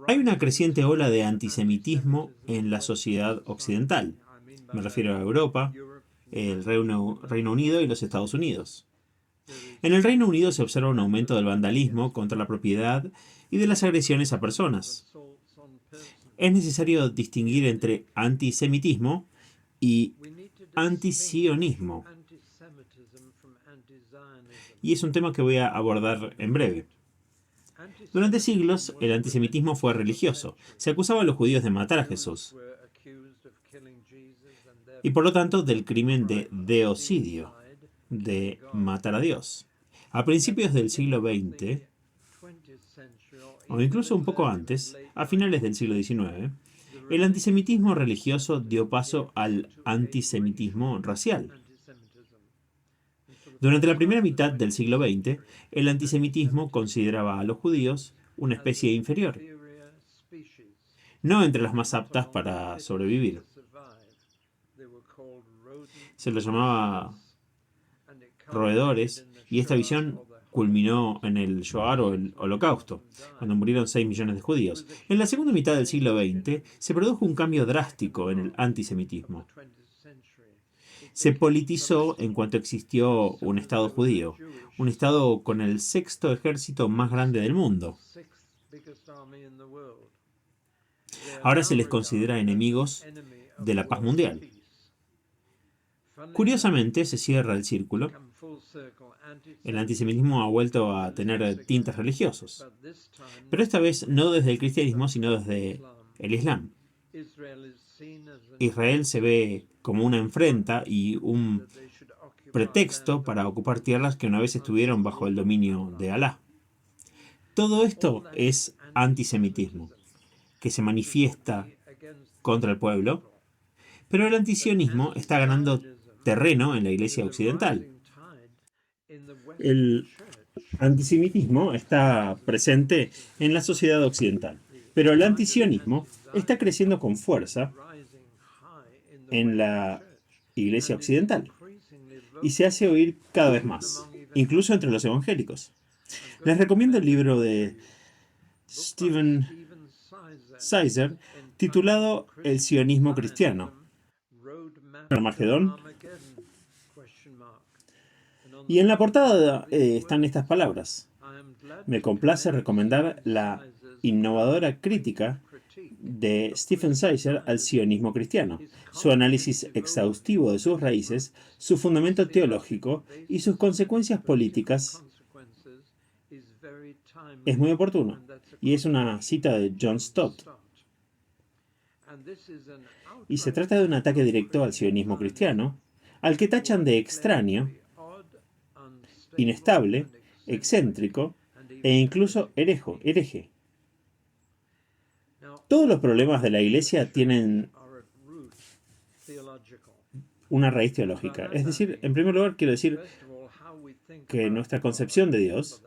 Hay una creciente ola de antisemitismo en la sociedad occidental. Me refiero a Europa, el Reino Unido y los Estados Unidos. En el Reino Unido se observa un aumento del vandalismo contra la propiedad y de las agresiones a personas. Es necesario distinguir entre antisemitismo y antisionismo, y es un tema que voy a abordar en breve. Durante siglos, el antisemitismo fue religioso. Se acusaba a los judíos de matar a Jesús, y por lo tanto del crimen de deocidio, de matar a Dios. A principios del siglo XX, o incluso un poco antes, a finales del siglo XIX, el antisemitismo religioso dio paso al antisemitismo racial. Durante la primera mitad del siglo XX, el antisemitismo consideraba a los judíos una especie inferior, no entre las más aptas para sobrevivir. Se los llamaba roedores, y esta visión culminó en el Shoah o el Holocausto, cuando murieron 6 millones de judíos. En la segunda mitad del siglo XX se produjo un cambio drástico en el antisemitismo. Se politizó en cuanto existió un Estado judío, un Estado con el sexto ejército más grande del mundo. Ahora se les considera enemigos de la paz mundial. Curiosamente, se cierra el círculo. El antisemitismo ha vuelto a tener tintes religiosos, pero esta vez no desde el cristianismo, sino desde el Islam. Israel se ve como una afrenta y un pretexto para ocupar tierras que una vez estuvieron bajo el dominio de Alá. Todo esto es antisemitismo, que se manifiesta contra el pueblo, pero el antisionismo está ganando terreno en la Iglesia occidental. El antisemitismo está presente en la sociedad occidental, pero el antisionismo está creciendo con fuerza en la Iglesia occidental y se hace oír cada vez más, incluso entre los evangélicos. Les recomiendo el libro de Stephen Sizer titulado El sionismo cristiano, Armagedón. Y en la portada están estas palabras: me complace recomendar la innovadora crítica de Stephen Sizer al sionismo cristiano, su análisis exhaustivo de sus raíces, su fundamento teológico y sus consecuencias políticas es muy oportuno. Y es una cita de John Stott. Y se trata de un ataque directo al sionismo cristiano, al que tachan de extraño, inestable, excéntrico e incluso hereje. Todos los problemas de la Iglesia tienen una raíz teológica. Es decir, en primer lugar quiero decir que nuestra concepción de Dios,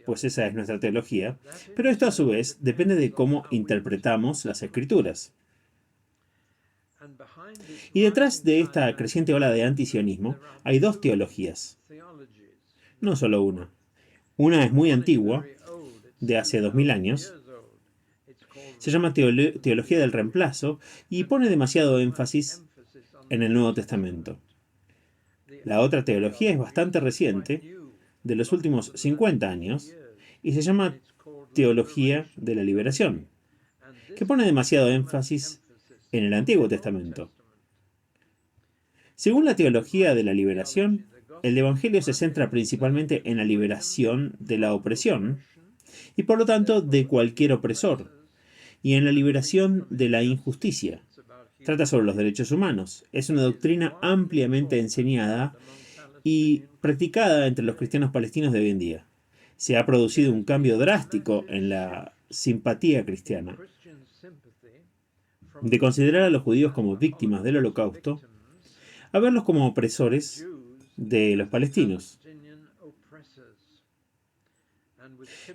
pues esa es nuestra teología, pero esto a su vez depende de cómo interpretamos las Escrituras. Y detrás de esta creciente ola de antisionismo hay dos teologías, no solo una. Una es muy antigua, de hace 2000 años, se llama teología del reemplazo y pone demasiado énfasis en el Nuevo Testamento. La otra teología es bastante reciente, de los últimos 50 años, y se llama teología de la liberación, que pone demasiado énfasis en el Antiguo Testamento. Según la teología de la liberación, el Evangelio se centra principalmente en la liberación de la opresión, y por lo tanto de cualquier opresor, y en la liberación de la injusticia. Trata sobre los derechos humanos. Es una doctrina ampliamente enseñada y practicada entre los cristianos palestinos de hoy en día. Se ha producido un cambio drástico en la simpatía cristiana, de considerar a los judíos como víctimas del Holocausto, a verlos como opresores de los palestinos.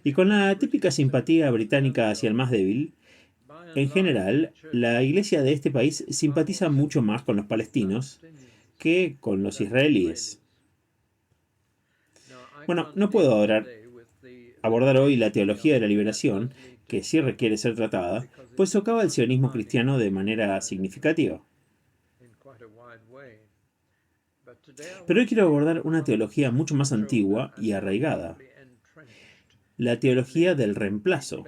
Y con la típica simpatía británica hacia el más débil, en general, la iglesia de este país simpatiza mucho más con los palestinos que con los israelíes. Bueno, no puedo abordar hoy la teología de la liberación, que sí requiere ser tratada, pues socava el sionismo cristiano de manera significativa. Pero hoy quiero abordar una teología mucho más antigua y arraigada, la teología del reemplazo,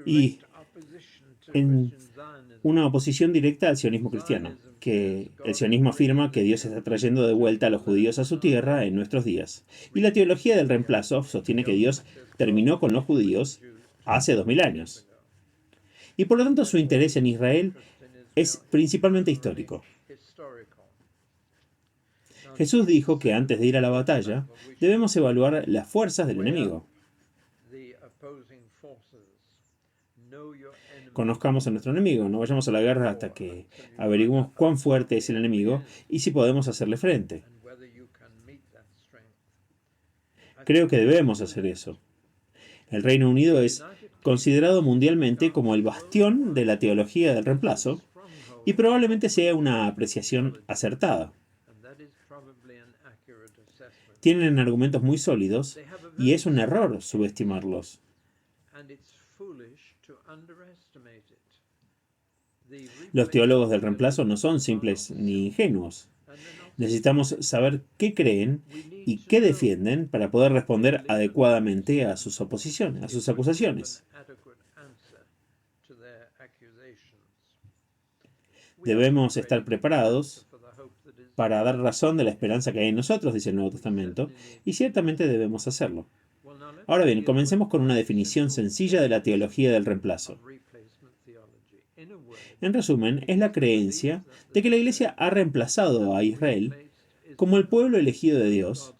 y en una oposición directa al sionismo cristiano, que el sionismo afirma que Dios está trayendo de vuelta a los judíos a su tierra en nuestros días, y la teología del reemplazo sostiene que Dios terminó con los judíos hace 2000 años, y por lo tanto su interés en Israel es principalmente histórico. Jesús dijo que antes de ir a la batalla, debemos evaluar las fuerzas del enemigo. Conozcamos a nuestro enemigo, no vayamos a la guerra hasta que averiguemos cuán fuerte es el enemigo y si podemos hacerle frente. Creo que debemos hacer eso. El Reino Unido es considerado mundialmente como el bastión de la teología del reemplazo y probablemente sea una apreciación acertada. Tienen argumentos muy sólidos y es un error subestimarlos. Los teólogos del reemplazo no son simples ni ingenuos. Necesitamos saber qué creen y qué defienden para poder responder adecuadamente a sus oposiciones, a sus acusaciones. Debemos estar preparados para dar razón de la esperanza que hay en nosotros, dice el Nuevo Testamento, y ciertamente debemos hacerlo. Ahora bien, comencemos con una definición sencilla de la teología del reemplazo. En resumen, es la creencia de que la Iglesia ha reemplazado a Israel como el pueblo elegido de Dios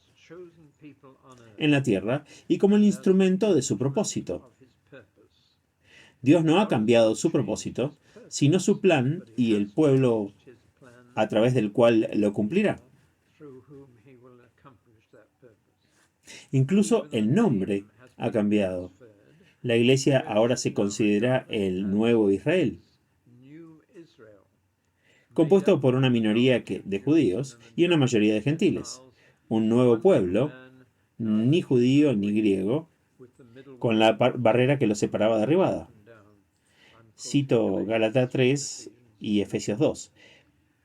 en la tierra y como el instrumento de su propósito. Dios no ha cambiado su propósito, sino su plan y el pueblo a través del cual lo cumplirá. Incluso el nombre ha cambiado. La Iglesia ahora se considera el Nuevo Israel, compuesto por una minoría de judíos y una mayoría de gentiles. Un nuevo pueblo, ni judío ni griego, con la barrera que los separaba derribada. Cito Gálatas 3 y Efesios 2.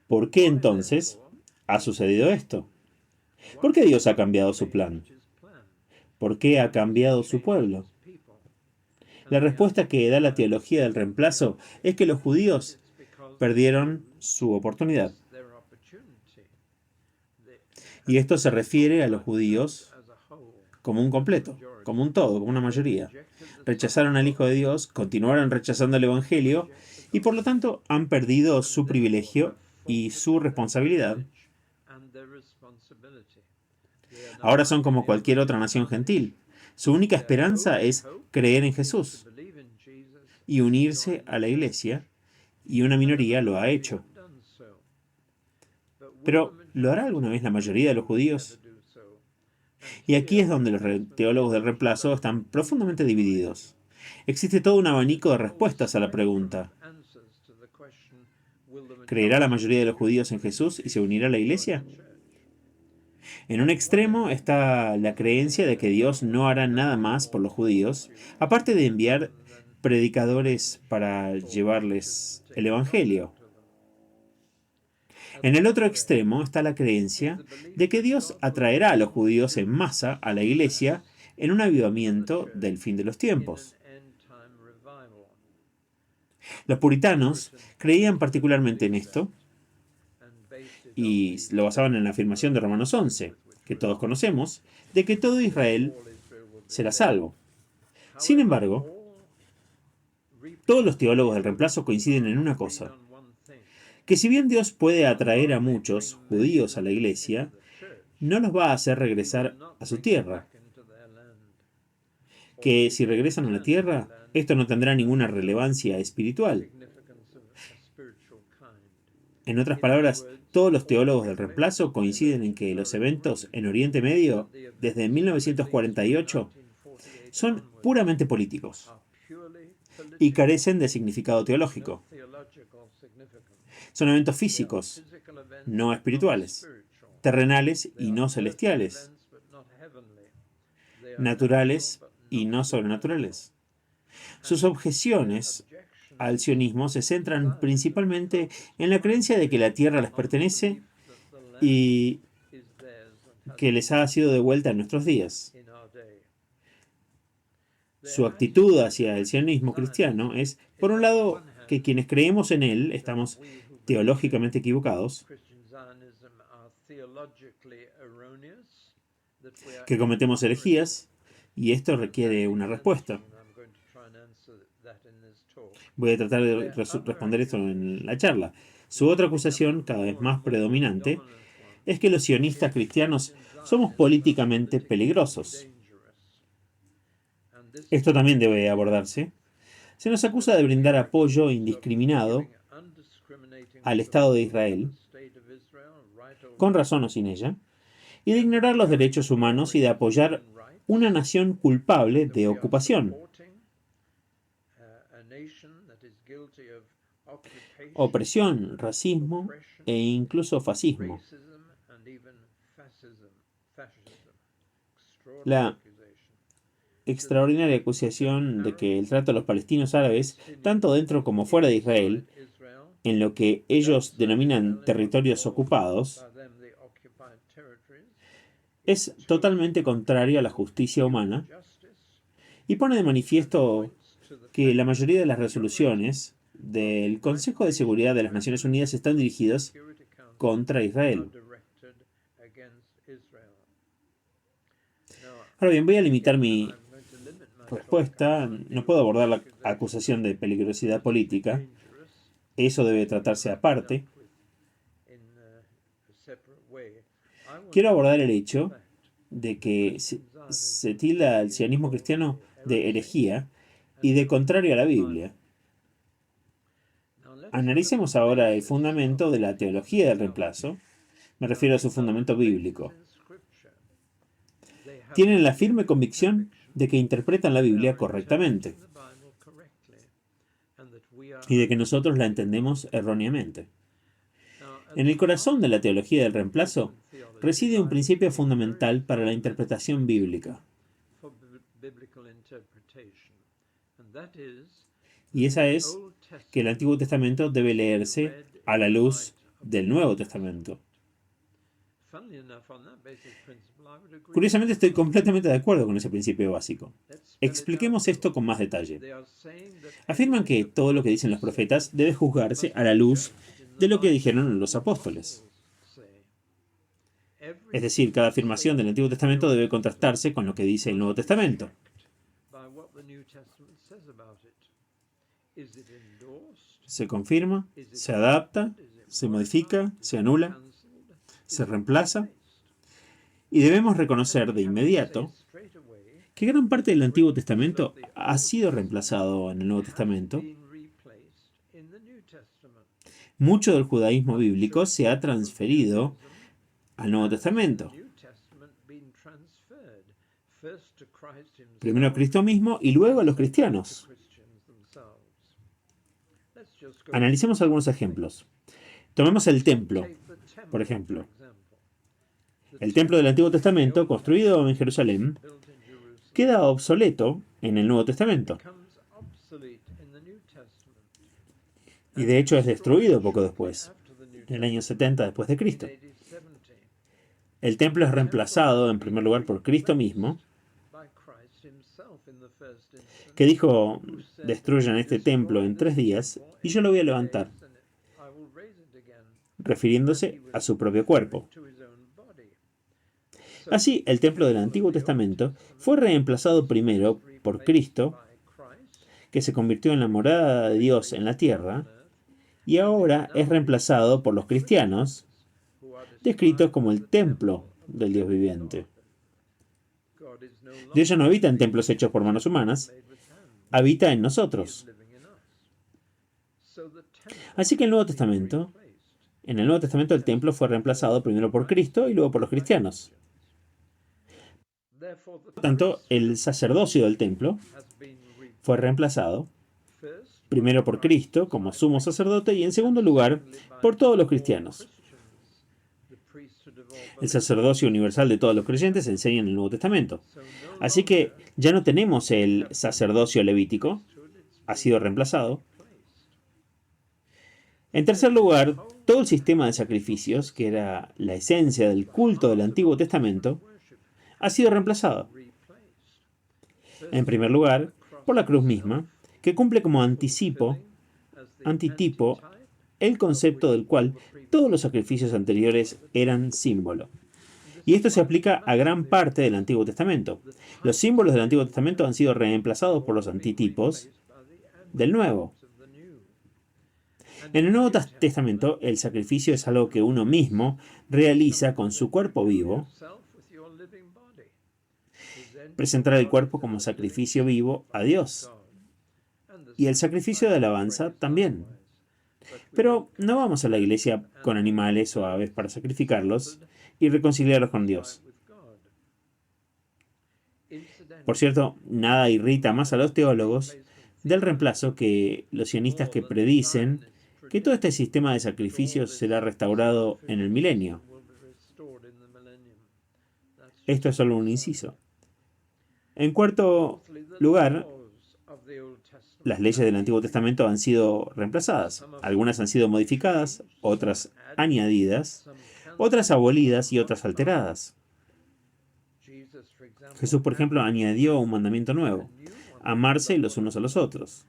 ¿Por qué entonces ha sucedido esto? ¿Por qué Dios ha cambiado su plan? ¿Por qué ha cambiado su pueblo? La respuesta que da la teología del reemplazo es que los judíos perdieron su oportunidad. Y esto se refiere a los judíos como un completo, como un todo, como una mayoría. Rechazaron al Hijo de Dios, continuaron rechazando el Evangelio y por lo tanto han perdido su privilegio y su responsabilidad. Ahora son como cualquier otra nación gentil. Su única esperanza es creer en Jesús y unirse a la Iglesia, y una minoría lo ha hecho. Pero, ¿lo hará alguna vez la mayoría de los judíos? Y aquí es donde los teólogos del reemplazo están profundamente divididos. Existe todo un abanico de respuestas a la pregunta. ¿Creerá la mayoría de los judíos en Jesús y se unirá a la Iglesia? En un extremo está la creencia de que Dios no hará nada más por los judíos, aparte de enviar predicadores para llevarles el Evangelio. En el otro extremo está la creencia de que Dios atraerá a los judíos en masa a la Iglesia en un avivamiento del fin de los tiempos. Los puritanos creían particularmente en esto y lo basaban en la afirmación de Romanos 11, que todos conocemos, de que todo Israel será salvo. Sin embargo, todos los teólogos del reemplazo coinciden en una cosa, que si bien Dios puede atraer a muchos judíos a la Iglesia, no los va a hacer regresar a su tierra. Que si regresan a la tierra, esto no tendrá ninguna relevancia espiritual. En otras palabras, todos los teólogos del reemplazo coinciden en que los eventos en Oriente Medio, desde 1948, son puramente políticos y carecen de significado teológico. Son eventos físicos, no espirituales, terrenales y no celestiales. naturales y no sobrenaturales. Sus objeciones al sionismo se centran principalmente en la creencia de que la tierra les pertenece y que les ha sido devuelta en nuestros días. Su actitud hacia el sionismo cristiano es, por un lado, que quienes creemos en él estamos teológicamente equivocados, que cometemos herejías, y esto requiere una respuesta. Voy a tratar de responder esto en la charla. Su otra acusación, cada vez más predominante, es que los sionistas cristianos somos políticamente peligrosos. Esto también debe abordarse. Se nos acusa de brindar apoyo indiscriminado al Estado de Israel, con razón o sin ella, y de ignorar los derechos humanos y de apoyar una nación culpable de ocupación, opresión, racismo e incluso fascismo. La extraordinaria acusación de que el trato a los palestinos árabes, tanto dentro como fuera de Israel, en lo que ellos denominan territorios ocupados, es totalmente contrario a la justicia humana y pone de manifiesto que la mayoría de las resoluciones del Consejo de Seguridad de las Naciones Unidas están dirigidas contra Israel. Ahora bien, voy a limitar mi respuesta. No puedo abordar la acusación de peligrosidad política. Eso debe tratarse aparte. Quiero abordar el hecho de que se tilda al sionismo cristiano de herejía y de contrario a la Biblia. Analicemos ahora el fundamento de la teología del reemplazo. Me refiero a su fundamento bíblico. Tienen la firme convicción de que interpretan la Biblia correctamente y de que nosotros la entendemos erróneamente. En el corazón de la teología del reemplazo reside un principio fundamental para la interpretación bíblica. Y esa es que el Antiguo Testamento debe leerse a la luz del Nuevo Testamento. Curiosamente estoy completamente de acuerdo con ese principio básico. Expliquemos esto con más detalle. Afirman que todo lo que dicen los profetas debe juzgarse a la luz de lo que dijeron los apóstoles. Es decir, cada afirmación del Antiguo Testamento debe contrastarse con lo que dice el Nuevo Testamento. Se confirma, se adapta, se modifica, se anula, se reemplaza. Y debemos reconocer de inmediato que gran parte del Antiguo Testamento ha sido reemplazado en el Nuevo Testamento. Mucho del judaísmo bíblico se ha transferido al Nuevo Testamento. Primero a Cristo mismo y luego a los cristianos. Analicemos algunos ejemplos. Tomemos el templo, por ejemplo. El templo del Antiguo Testamento, construido en Jerusalén, queda obsoleto en el Nuevo Testamento. Y de hecho es destruido poco después, en el año 70 después de Cristo. El templo es reemplazado en primer lugar por Cristo mismo, que dijo: destruyan este templo en 3 días y yo lo voy a levantar, refiriéndose a su propio cuerpo. Así, el templo del Antiguo Testamento fue reemplazado primero por Cristo, que se convirtió en la morada de Dios en la tierra, y ahora es reemplazado por los cristianos, descritos como el templo del Dios viviente. Dios ya no habita en templos hechos por manos humanas, habita en nosotros. Así que en el Nuevo Testamento el templo fue reemplazado primero por Cristo y luego por los cristianos. Por tanto, el sacerdocio del templo fue reemplazado primero por Cristo como sumo sacerdote y en segundo lugar por todos los cristianos. El sacerdocio universal de todos los creyentes se enseña en el Nuevo Testamento. Así que ya no tenemos el sacerdocio levítico, ha sido reemplazado. En tercer lugar, todo el sistema de sacrificios, que era la esencia del culto del Antiguo Testamento, ha sido reemplazado. En primer lugar, por la cruz misma, que cumple como antitipo el concepto del cual todos los sacrificios anteriores eran símbolo. Y esto se aplica a gran parte del Antiguo Testamento. Los símbolos del Antiguo Testamento han sido reemplazados por los antitipos del Nuevo. En el Nuevo Testamento, el sacrificio es algo que uno mismo realiza con su cuerpo vivo. Presentar el cuerpo como sacrificio vivo a Dios. Y el sacrificio de alabanza también. Pero no vamos a la iglesia con animales o aves para sacrificarlos y reconciliarlos con Dios. Por cierto, nada irrita más a los teólogos del reemplazo que los sionistas que predicen que todo este sistema de sacrificios será restaurado en el milenio. Esto es solo un inciso. En cuarto lugar, las leyes del Antiguo Testamento han sido reemplazadas. Algunas han sido modificadas, otras añadidas, otras abolidas y otras alteradas. Jesús, por ejemplo, añadió un mandamiento nuevo: amarse los unos a los otros.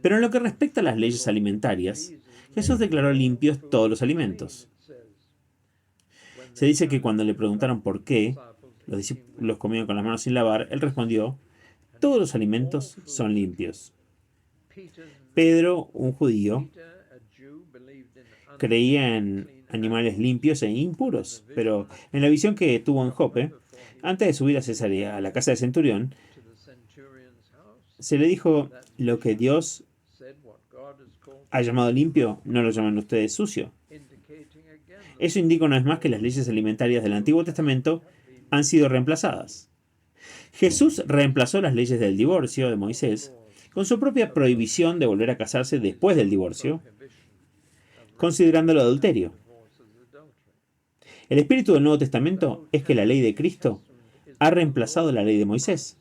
Pero en lo que respecta a las leyes alimentarias, Jesús declaró limpios todos los alimentos. Se dice que cuando le preguntaron por qué los discípulos comían con las manos sin lavar, él respondió: todos los alimentos son limpios. Pedro, un judío, creía en animales limpios e impuros, pero en la visión que tuvo en Jope, antes de subir a Cesarea, a la casa del centurión, se le dijo: lo que Dios ha llamado limpio, no lo llaman ustedes sucio. Eso indica una vez más que las leyes alimentarias del Antiguo Testamento han sido reemplazadas. Jesús reemplazó las leyes del divorcio de Moisés con su propia prohibición de volver a casarse después del divorcio, considerándolo adulterio. El espíritu del Nuevo Testamento es que la ley de Cristo ha reemplazado la ley de Moisés.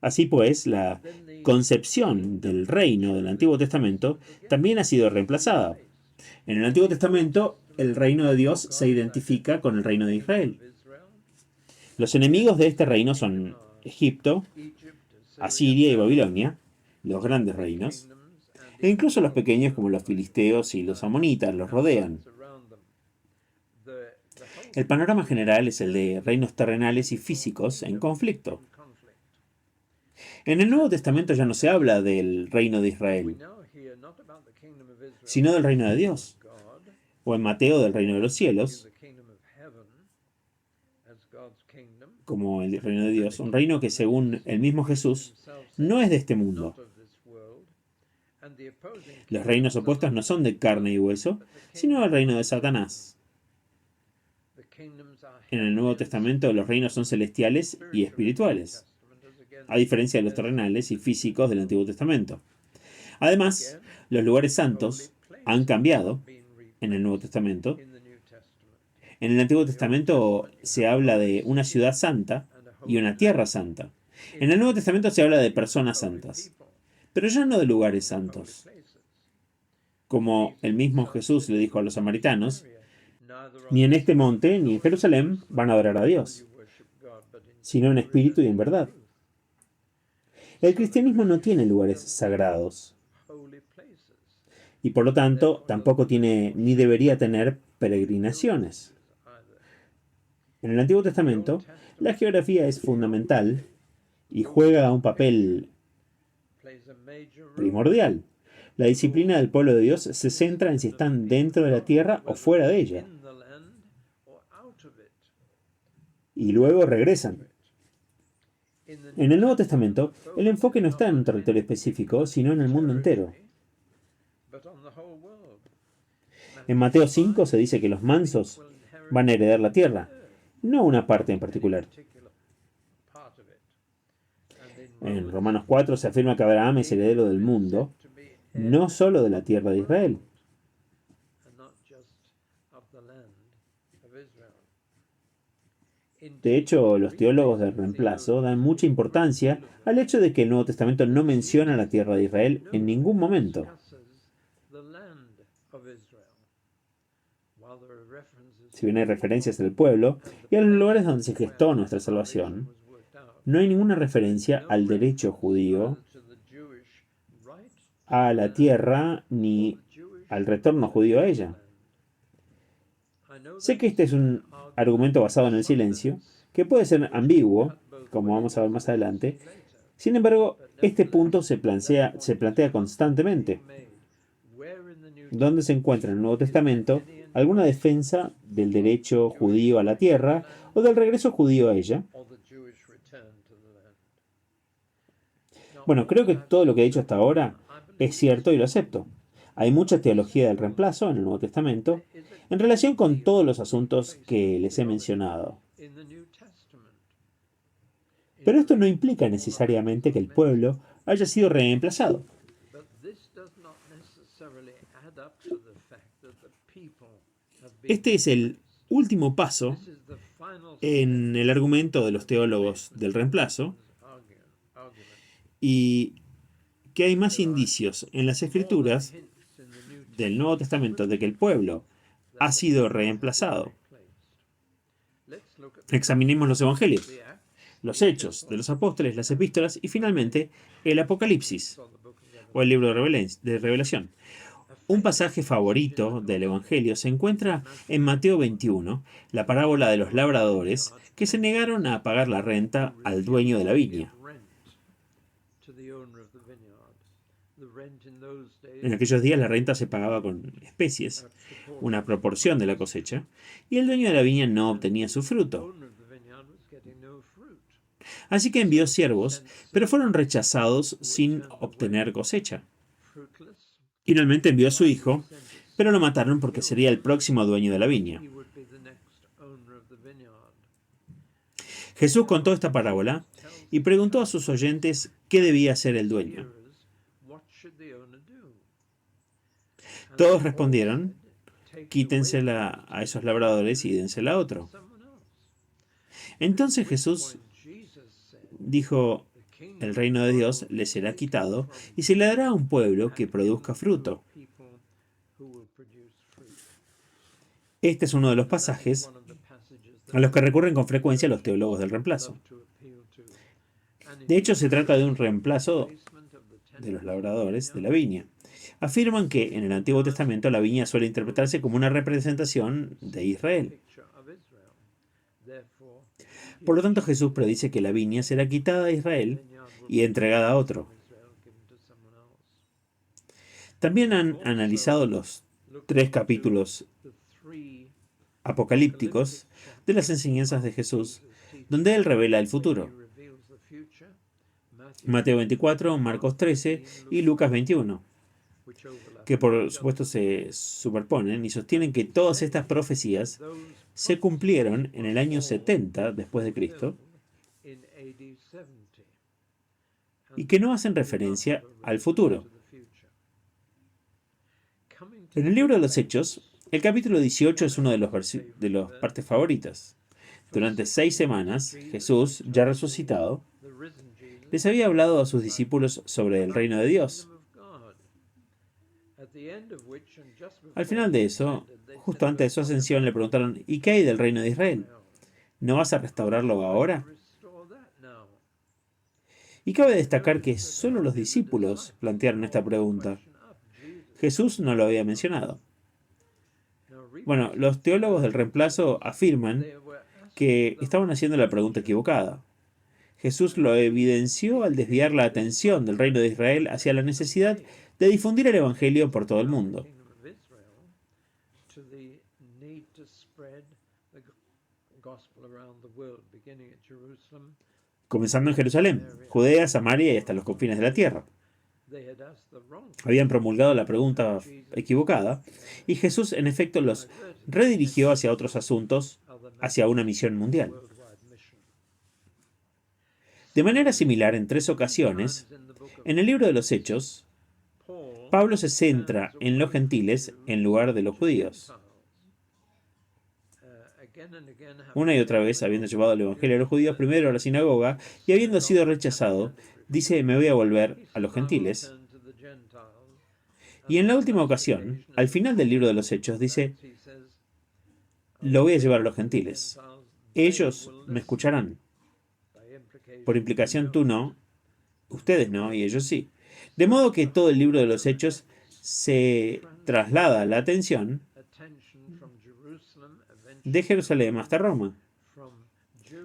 Así pues, la concepción del reino del Antiguo Testamento también ha sido reemplazada. En el Antiguo Testamento, el reino de Dios se identifica con el reino de Israel. Los enemigos de este reino son Egipto, Asiria y Babilonia, los grandes reinos, e incluso los pequeños como los filisteos y los amonitas los rodean. El panorama general es el de reinos terrenales y físicos en conflicto. En el Nuevo Testamento ya no se habla del reino de Israel, sino del reino de Dios, o en Mateo del reino de los cielos, como el reino de Dios, un reino que según el mismo Jesús no es de este mundo. Los reinos opuestos no son de carne y hueso, sino el reino de Satanás. En el Nuevo Testamento los reinos son celestiales y espirituales, a diferencia de los terrenales y físicos del Antiguo Testamento. Además, los lugares santos han cambiado en el Nuevo Testamento. En el Antiguo Testamento se habla de una ciudad santa y una tierra santa. En el Nuevo Testamento se habla de personas santas, pero ya no de lugares santos. Como el mismo Jesús le dijo a los samaritanos: ni en este monte ni en Jerusalén van a adorar a Dios, sino en espíritu y en verdad. El cristianismo no tiene lugares sagrados y por lo tanto tampoco tiene ni debería tener peregrinaciones. En el Antiguo Testamento, la geografía es fundamental y juega un papel primordial. La disciplina del pueblo de Dios se centra en si están dentro de la tierra o fuera de ella. Y luego regresan. En el Nuevo Testamento, el enfoque no está en un territorio específico, sino en el mundo entero. En Mateo 5 se dice que los mansos van a heredar la tierra, no una parte en particular. En Romanos 4 se afirma que Abraham es heredero del mundo, no solo de la tierra de Israel. De hecho, los teólogos del reemplazo dan mucha importancia al hecho de que el Nuevo Testamento no menciona la tierra de Israel en ningún momento. Si bien hay referencias al pueblo y a los lugares donde se gestó nuestra salvación, no hay ninguna referencia al derecho judío, a la tierra, ni al retorno judío a ella. Sé que este es un argumento basado en el silencio, que puede ser ambiguo, como vamos a ver más adelante. Sin embargo, este punto se plantea constantemente. ¿Dónde se encuentra en el Nuevo Testamento alguna defensa del derecho judío a la tierra o del regreso judío a ella? Bueno, creo que todo lo que he dicho hasta ahora es cierto y lo acepto. Hay mucha teología del reemplazo en el Nuevo Testamento en relación con todos los asuntos que les he mencionado. Pero esto no implica necesariamente que el pueblo haya sido reemplazado. Este es el último paso en el argumento de los teólogos del reemplazo, y que hay más indicios en las Escrituras del Nuevo Testamento de que el pueblo ha sido reemplazado. Examinemos los Evangelios, los Hechos de los Apóstoles, las Epístolas y finalmente el Apocalipsis, o el libro de Revelación. Un pasaje favorito del Evangelio se encuentra en Mateo 21, la parábola de los labradores que se negaron a pagar la renta al dueño de la viña. En aquellos días la renta se pagaba con especies, una proporción de la cosecha, y el dueño de la viña no obtenía su fruto. Así que envió siervos, pero fueron rechazados sin obtener cosecha. Finalmente envió a su hijo, pero lo mataron porque sería el próximo dueño de la viña. Jesús contó esta parábola y preguntó a sus oyentes qué debía hacer el dueño. Todos respondieron: quítensela a esos labradores y dénsela a otro. Entonces Jesús dijo: el reino de Dios le será quitado y se le dará a un pueblo que produzca fruto. Este es uno de los pasajes a los que recurren con frecuencia los teólogos del reemplazo. De hecho, se trata de un reemplazo de los labradores de la viña. Afirman que en el Antiguo Testamento la viña suele interpretarse como una representación de Israel. Por lo tanto, Jesús predice que la viña será quitada de Israel y entregada a otro. También han analizado los 3 capítulos apocalípticos de las enseñanzas de Jesús, donde él revela el futuro. Mateo 24, Marcos 13 y Lucas 21, que por supuesto se superponen y sostienen que todas estas profecías se cumplieron en el año 70 después de Cristo y que no hacen referencia al futuro. En el libro de los Hechos, el capítulo 18 es uno de las partes favoritas. Durante 6 semanas, Jesús, ya resucitado, les había hablado a sus discípulos sobre el reino de Dios. Al final de eso, justo antes de su ascensión, le preguntaron: ¿y qué hay del reino de Israel? ¿No vas a restaurarlo ahora? Y cabe destacar que solo los discípulos plantearon esta pregunta. Jesús no lo había mencionado. Bueno, los teólogos del reemplazo afirman que estaban haciendo la pregunta equivocada. Jesús lo evidenció al desviar la atención del reino de Israel hacia la necesidad de difundir el Evangelio por todo el mundo. Comenzando en Jerusalén, Judea, Samaria y hasta los confines de la tierra. Habían promulgado la pregunta equivocada y Jesús en efecto los redirigió hacia otros asuntos, hacia una misión mundial. De manera similar, en 3 ocasiones, en el libro de los Hechos, Pablo se centra en los gentiles en lugar de los judíos. Una y otra vez, habiendo llevado el Evangelio a los judíos primero a la sinagoga y habiendo sido rechazado, dice, me voy a volver a los gentiles. Y en la última ocasión, al final del libro de los Hechos, dice, lo voy a llevar a los gentiles. Ellos me escucharán. Por implicación, tú no, ustedes no, y ellos sí. De modo que todo el libro de los Hechos se traslada la atención de Jerusalén hasta Roma,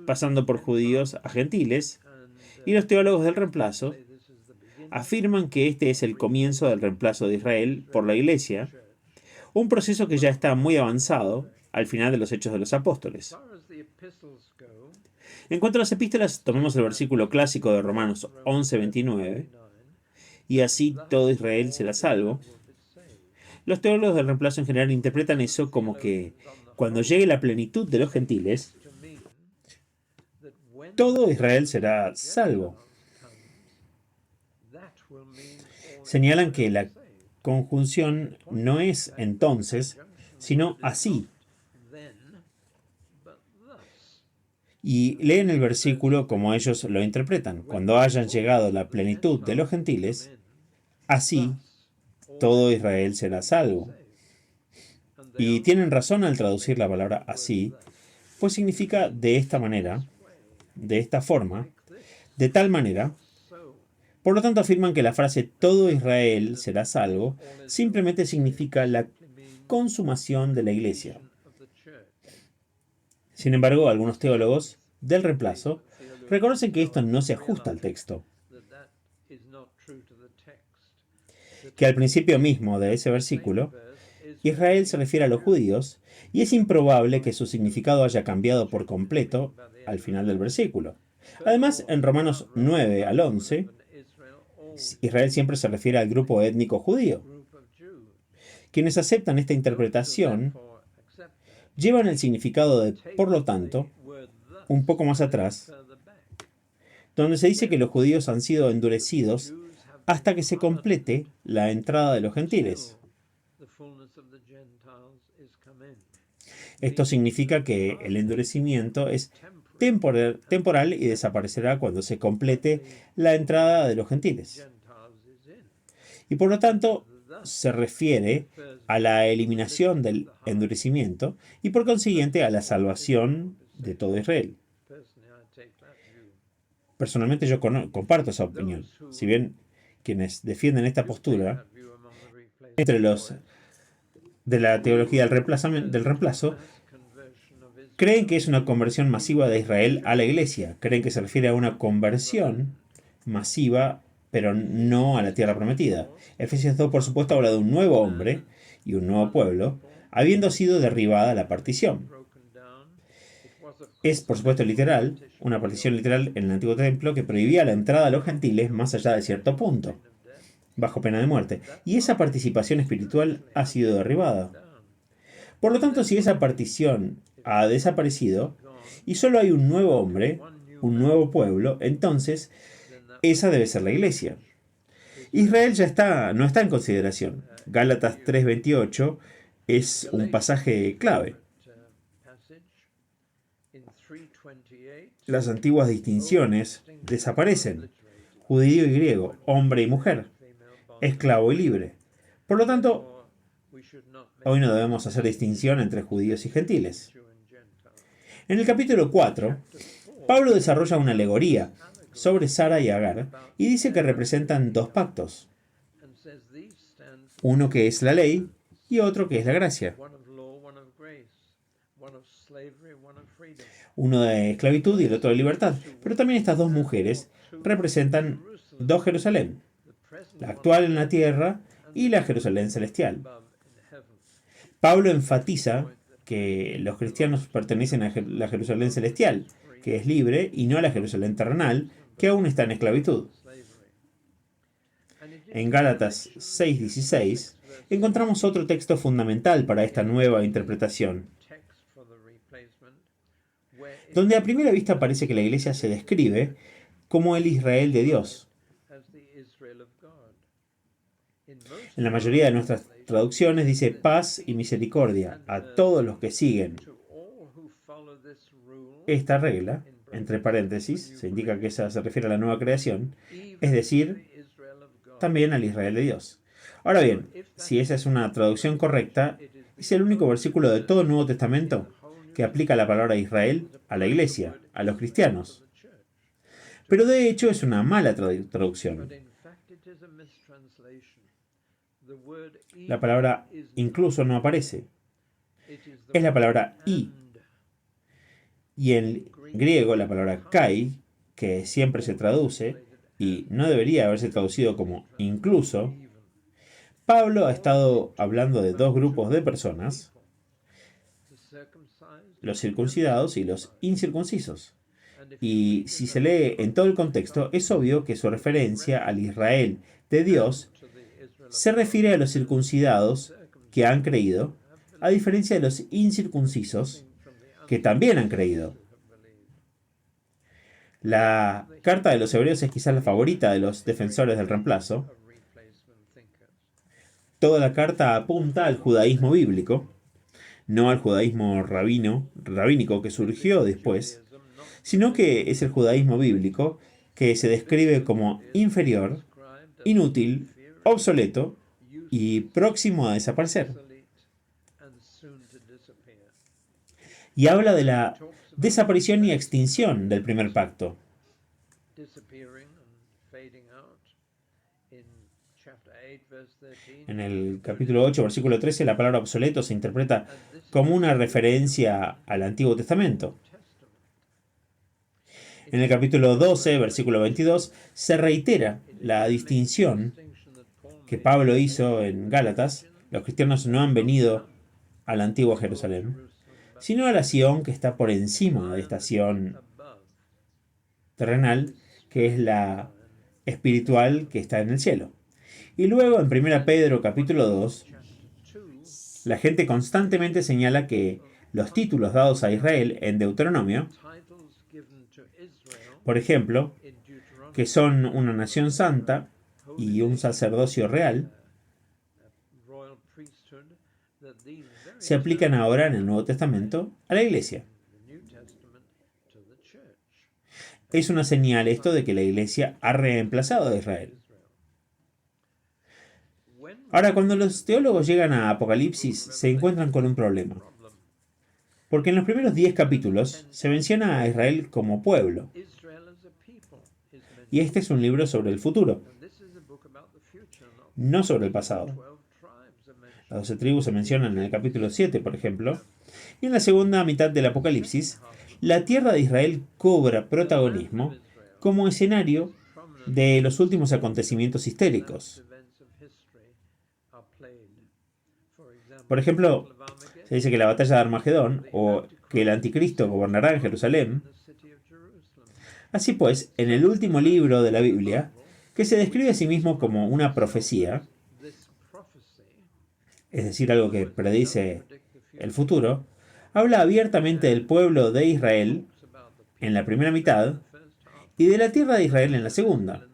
pasando por judíos a gentiles, y los teólogos del reemplazo afirman que este es el comienzo del reemplazo de Israel por la Iglesia, un proceso que ya está muy avanzado al final de los Hechos de los Apóstoles. En cuanto a las epístolas, tomemos el versículo clásico de Romanos 11:29, y así todo Israel será salvo. Los teólogos del reemplazo en general interpretan eso como que cuando llegue la plenitud de los gentiles, todo Israel será salvo. Señalan que la conjunción no es entonces, sino así. Y leen el versículo como ellos lo interpretan. Cuando hayan llegado la plenitud de los gentiles, así todo Israel será salvo. Y tienen razón al traducir la palabra así, pues significa de esta manera, de esta forma, de tal manera. Por lo tanto, afirman que la frase todo Israel será salvo simplemente significa la consumación de la iglesia. Sin embargo, algunos teólogos del reemplazo reconocen que esto no se ajusta al texto, que al principio mismo de ese versículo, Israel se refiere a los judíos, y es improbable que su significado haya cambiado por completo al final del versículo. Además, en Romanos 9 al 11, Israel siempre se refiere al grupo étnico judío. Quienes aceptan esta interpretación llevan el significado de, por lo tanto, un poco más atrás, donde se dice que los judíos han sido endurecidos hasta que se complete la entrada de los gentiles. Esto significa que el endurecimiento es temporal y desaparecerá cuando se complete la entrada de los gentiles. Y por lo tanto, se refiere a la eliminación del endurecimiento y por consiguiente a la salvación de todo Israel. Personalmente yo comparto esa opinión. Si bien quienes defienden esta postura, entre los de la teología del reemplazo, creen que es una conversión masiva de Israel a la iglesia. Creen que se refiere a una conversión masiva, pero no a la tierra prometida. Efesios 2, por supuesto, habla de un nuevo hombre y un nuevo pueblo, habiendo sido derribada la partición. Es, por supuesto, literal, una partición literal en el Antiguo Templo que prohibía la entrada a los gentiles más allá de cierto punto, bajo pena de muerte. Y esa participación espiritual ha sido derribada. Por lo tanto, si esa partición ha desaparecido y solo hay un nuevo hombre, un nuevo pueblo, entonces esa debe ser la iglesia. Israel ya no está en consideración. Gálatas 3:28 es un pasaje clave. Las antiguas distinciones desaparecen. Judío y griego, hombre y mujer, esclavo y libre. Por lo tanto, hoy no debemos hacer distinción entre judíos y gentiles. En el capítulo 4, Pablo desarrolla una alegoría sobre Sara y Agar y dice que representan dos pactos. Uno que es la ley y otro que es la gracia. Uno de esclavitud y el otro de libertad. Pero también estas dos mujeres representan dos Jerusalén, la actual en la tierra y la Jerusalén celestial. Pablo enfatiza que los cristianos pertenecen a la Jerusalén celestial, que es libre, y no a la Jerusalén terrenal, que aún está en esclavitud. En Gálatas 6:16 encontramos otro texto fundamental para esta nueva interpretación, donde a primera vista parece que la iglesia se describe como el Israel de Dios. En la mayoría de nuestras traducciones dice paz y misericordia a todos los que siguen. esta regla, entre paréntesis, se indica que esa se refiere a la nueva creación, es decir, también al Israel de Dios. Ahora bien, si esa es una traducción correcta, es el único versículo de todo el Nuevo Testamento que aplica la palabra Israel a la iglesia, a los cristianos. Pero de hecho es una mala traducción. La palabra incluso no aparece. Es la palabra y. Y en griego la palabra kai, que siempre se traduce, y no debería haberse traducido como incluso, Pablo ha estado hablando de dos grupos de personas, los circuncidados y los incircuncisos. Y si se lee en todo el contexto, es obvio que su referencia al Israel de Dios se refiere a los circuncidados que han creído, a diferencia de los incircuncisos que también han creído. La carta de los Hebreos es quizás la favorita de los defensores del reemplazo. Toda la carta apunta al judaísmo bíblico, no al judaísmo rabínico que surgió después, sino que es el judaísmo bíblico que se describe como inferior, inútil, obsoleto y próximo a desaparecer. Y habla de la desaparición y extinción del primer pacto. En el capítulo 8, versículo 13, la palabra obsoleto se interpreta como una referencia al Antiguo Testamento. En el capítulo 12, versículo 22, se reitera la distinción que Pablo hizo en Gálatas. Los cristianos no han venido al antiguo Jerusalén, sino a la Sión que está por encima de esta Sión terrenal, que es la espiritual que está en el cielo. Y luego en 1 Pedro capítulo 2, la gente constantemente señala que los títulos dados a Israel en Deuteronomio, por ejemplo, que son una nación santa y un sacerdocio real, se aplican ahora en el Nuevo Testamento a la iglesia. Es una señal esto de que la iglesia ha reemplazado a Israel. Ahora, cuando los teólogos llegan a Apocalipsis, se encuentran con un problema. Porque en los primeros 10 capítulos se menciona a Israel como pueblo. Y este es un libro sobre el futuro, no sobre el pasado. Las 12 tribus se mencionan en el capítulo 7, por ejemplo. Y en la segunda mitad del Apocalipsis, la tierra de Israel cobra protagonismo como escenario de los últimos acontecimientos históricos. Por ejemplo, se dice que la batalla de Armagedón o que el anticristo gobernará en Jerusalén. Así pues, en el último libro de la Biblia, que se describe a sí mismo como una profecía, es decir, algo que predice el futuro, habla abiertamente del pueblo de Israel en la primera mitad y de la tierra de Israel en la segunda,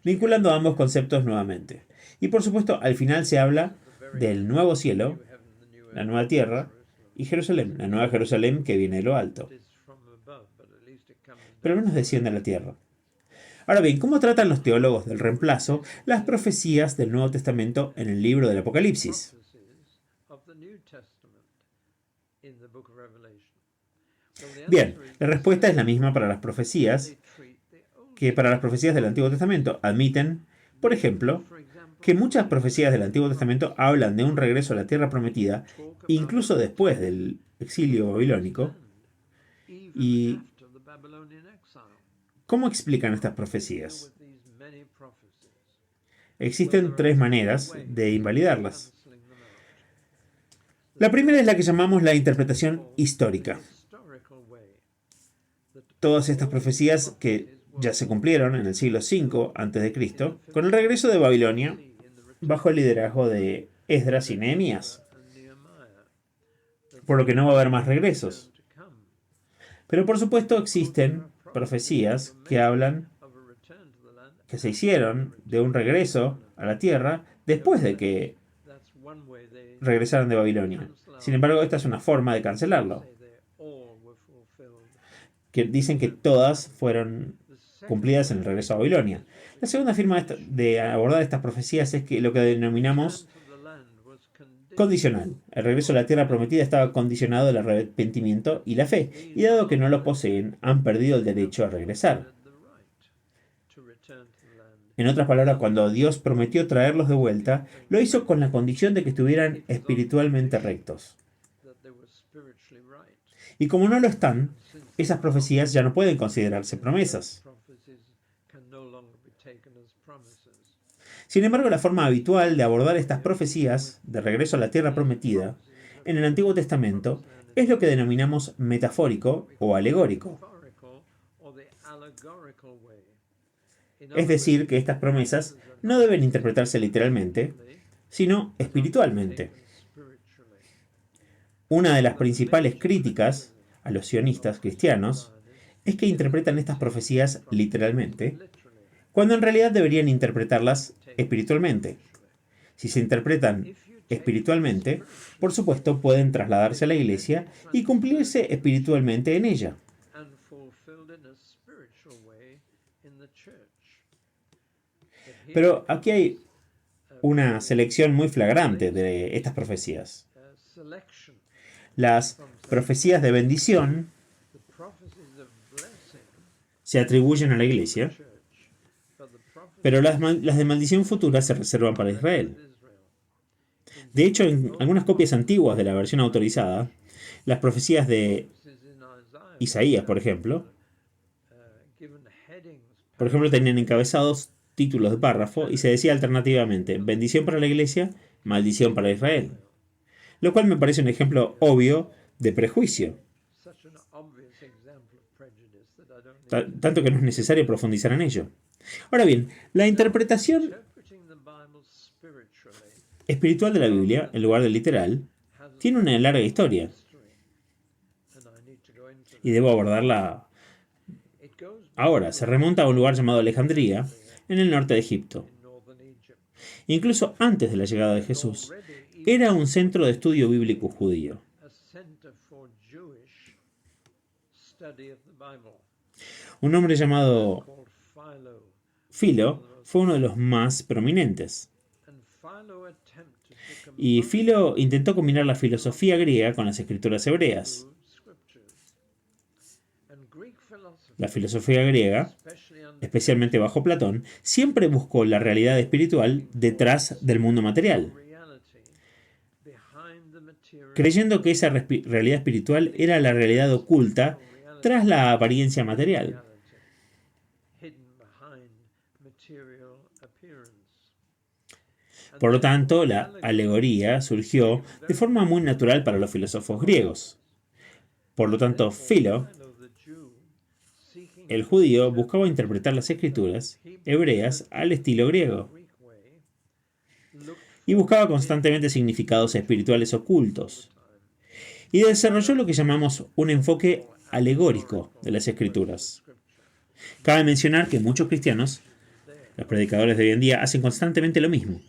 vinculando ambos conceptos nuevamente. Y por supuesto, al final se habla del nuevo cielo, la nueva tierra, y Jerusalén, la nueva Jerusalén que viene de lo alto. Pero al menos desciende a la tierra. Ahora bien, ¿cómo tratan los teólogos del reemplazo las profecías del Nuevo Testamento en el libro del Apocalipsis? Bien, la respuesta es la misma para las profecías que para las profecías del Antiguo Testamento. Admiten, por ejemplo, que muchas profecías del Antiguo Testamento hablan de un regreso a la tierra prometida, incluso después del exilio babilónico. ¿Y cómo explican estas profecías? Existen tres maneras de invalidarlas. La primera es la que llamamos la interpretación histórica. Todas estas profecías que ya se cumplieron en el siglo V a.C., con el regreso de Babilonia, bajo el liderazgo de Esdras y Nehemías. Por lo que no va a haber más regresos. Pero por supuesto existen profecías que hablan, que se hicieron de un regreso a la tierra después de que regresaron de Babilonia. Sin embargo, esta es una forma de cancelarlo. que dicen que todas fueron cumplidas en el regreso a Babilonia. La segunda forma de abordar estas profecías es que lo que denominamos condicional. El regreso a la tierra prometida estaba condicionado al arrepentimiento y la fe, y dado que no lo poseen, han perdido el derecho a regresar. En otras palabras, cuando Dios prometió traerlos de vuelta, lo hizo con la condición de que estuvieran espiritualmente rectos. Y como no lo están, esas profecías ya no pueden considerarse promesas. Sin embargo, la forma habitual de abordar estas profecías de regreso a la tierra prometida en el Antiguo Testamento es lo que denominamos metafórico o alegórico. Es decir, que estas promesas no deben interpretarse literalmente, sino espiritualmente. Una de las principales críticas a los sionistas cristianos es que interpretan estas profecías literalmente, cuando en realidad deberían interpretarlas espiritualmente. Si se interpretan espiritualmente, por supuesto pueden trasladarse a la iglesia y cumplirse espiritualmente en ella. Pero aquí hay una selección muy flagrante de estas profecías. Las profecías de bendición se atribuyen a la iglesia, pero las de maldición futura se reservan para Israel. De hecho, en algunas copias antiguas de la versión autorizada, las profecías de Isaías, por ejemplo, tenían encabezados títulos de párrafo y se decía alternativamente bendición para la iglesia, maldición para Israel. Lo cual me parece un ejemplo obvio de prejuicio. Tanto que no es necesario profundizar en ello. Ahora bien, la interpretación espiritual de la Biblia, en lugar de literal, tiene una larga historia. Y debo abordarla ahora. Se remonta a un lugar llamado Alejandría, en el norte de Egipto. Incluso antes de la llegada de Jesús, era un centro de estudio bíblico judío. Un hombre llamado Filo fue uno de los más prominentes. Y Filo intentó combinar la filosofía griega con las escrituras hebreas. La filosofía griega, especialmente bajo Platón, siempre buscó la realidad espiritual detrás del mundo material, creyendo que esa realidad espiritual era la realidad oculta tras la apariencia material. Por lo tanto, la alegoría surgió de forma muy natural para los filósofos griegos. Por lo tanto, Filo, el judío, buscaba interpretar las escrituras hebreas al estilo griego y buscaba constantemente significados espirituales ocultos. Y desarrolló lo que llamamos un enfoque alegórico de las escrituras. Cabe mencionar que muchos cristianos, los predicadores de hoy en día, hacen constantemente lo mismo.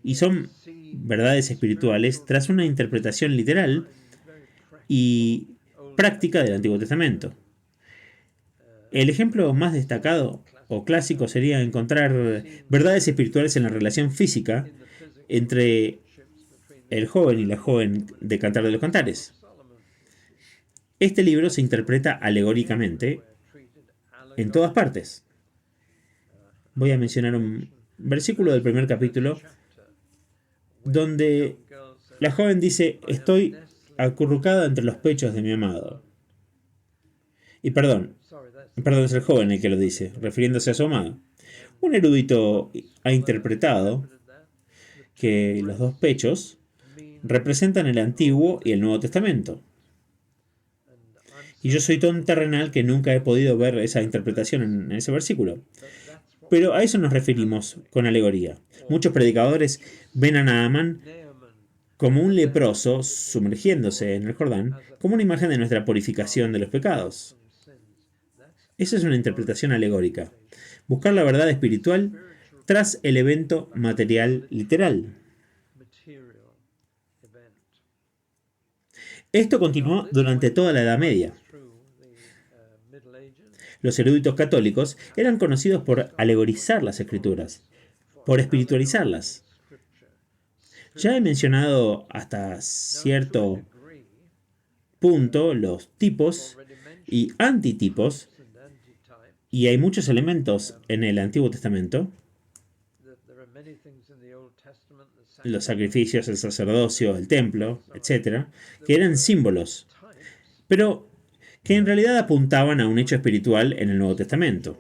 Y son verdades espirituales tras una interpretación literal y práctica del Antiguo Testamento. El ejemplo más destacado o clásico sería encontrar verdades espirituales en la relación física entre el joven y la joven de Cantar de los Cantares. Este libro se interpreta alegóricamente en todas partes. Voy a mencionar un versículo del primer capítulo donde la joven dice: estoy acurrucada entre los pechos de mi amado. Y perdón, es el joven el que lo dice, refiriéndose a su amado. Un erudito ha interpretado que los dos pechos representan el Antiguo y el Nuevo Testamento. Y yo soy tan terrenal que nunca he podido ver esa interpretación en ese versículo. Pero a eso nos referimos con alegoría. Muchos predicadores ven a Naamán como un leproso sumergiéndose en el Jordán, como una imagen de nuestra purificación de los pecados. Esa es una interpretación alegórica. Buscar la verdad espiritual tras el evento material literal. Esto continuó durante toda la Edad Media. Los eruditos católicos eran conocidos por alegorizar las escrituras, por espiritualizarlas. Ya he mencionado hasta cierto punto los tipos y antitipos, y hay muchos elementos en el Antiguo Testamento, los sacrificios, el sacerdocio, el templo, etc., que eran símbolos, pero que en realidad apuntaban a un hecho espiritual en el Nuevo Testamento.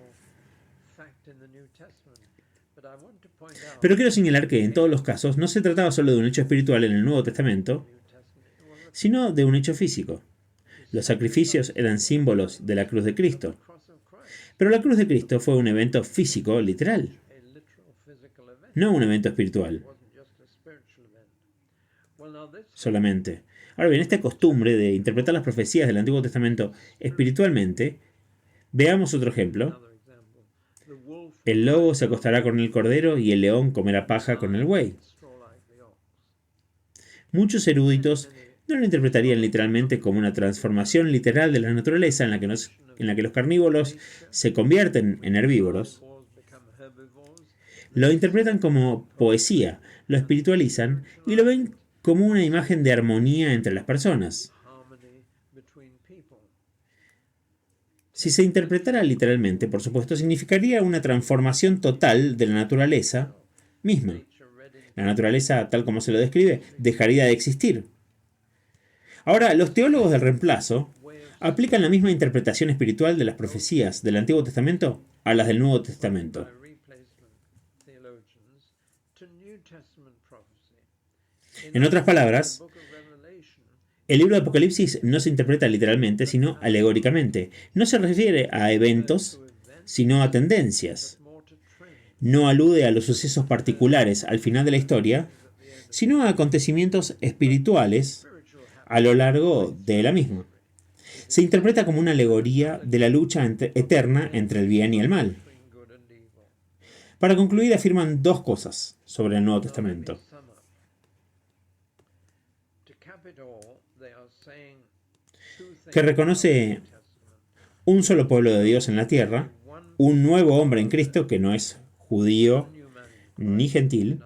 Pero quiero señalar que en todos los casos no se trataba solo de un hecho espiritual en el Nuevo Testamento, sino de un hecho físico. Los sacrificios eran símbolos de la cruz de Cristo. Pero la cruz de Cristo fue un evento físico, literal, no un evento espiritual solamente. Ahora bien, esta costumbre de interpretar las profecías del Antiguo Testamento espiritualmente, veamos otro ejemplo. El lobo se acostará con el cordero y el león comerá paja con el buey. Muchos eruditos no lo interpretarían literalmente como una transformación literal de la naturaleza en la que los carnívoros se convierten en herbívoros. Lo interpretan como poesía, lo espiritualizan y lo ven como una imagen de armonía entre las personas. Si se interpretara literalmente, por supuesto, significaría una transformación total de la naturaleza misma. La naturaleza, tal como se lo describe, dejaría de existir. Ahora, los teólogos del reemplazo aplican la misma interpretación espiritual de las profecías del Antiguo Testamento a las del Nuevo Testamento. En otras palabras, el libro de Apocalipsis no se interpreta literalmente, sino alegóricamente. No se refiere a eventos, sino a tendencias. No alude a los sucesos particulares al final de la historia, sino a acontecimientos espirituales a lo largo de la misma. Se interpreta como una alegoría de la lucha eterna entre el bien y el mal. Para concluir, afirman dos cosas sobre el Nuevo Testamento. Que reconoce un solo pueblo de Dios en la tierra, un nuevo hombre en Cristo que no es judío ni gentil,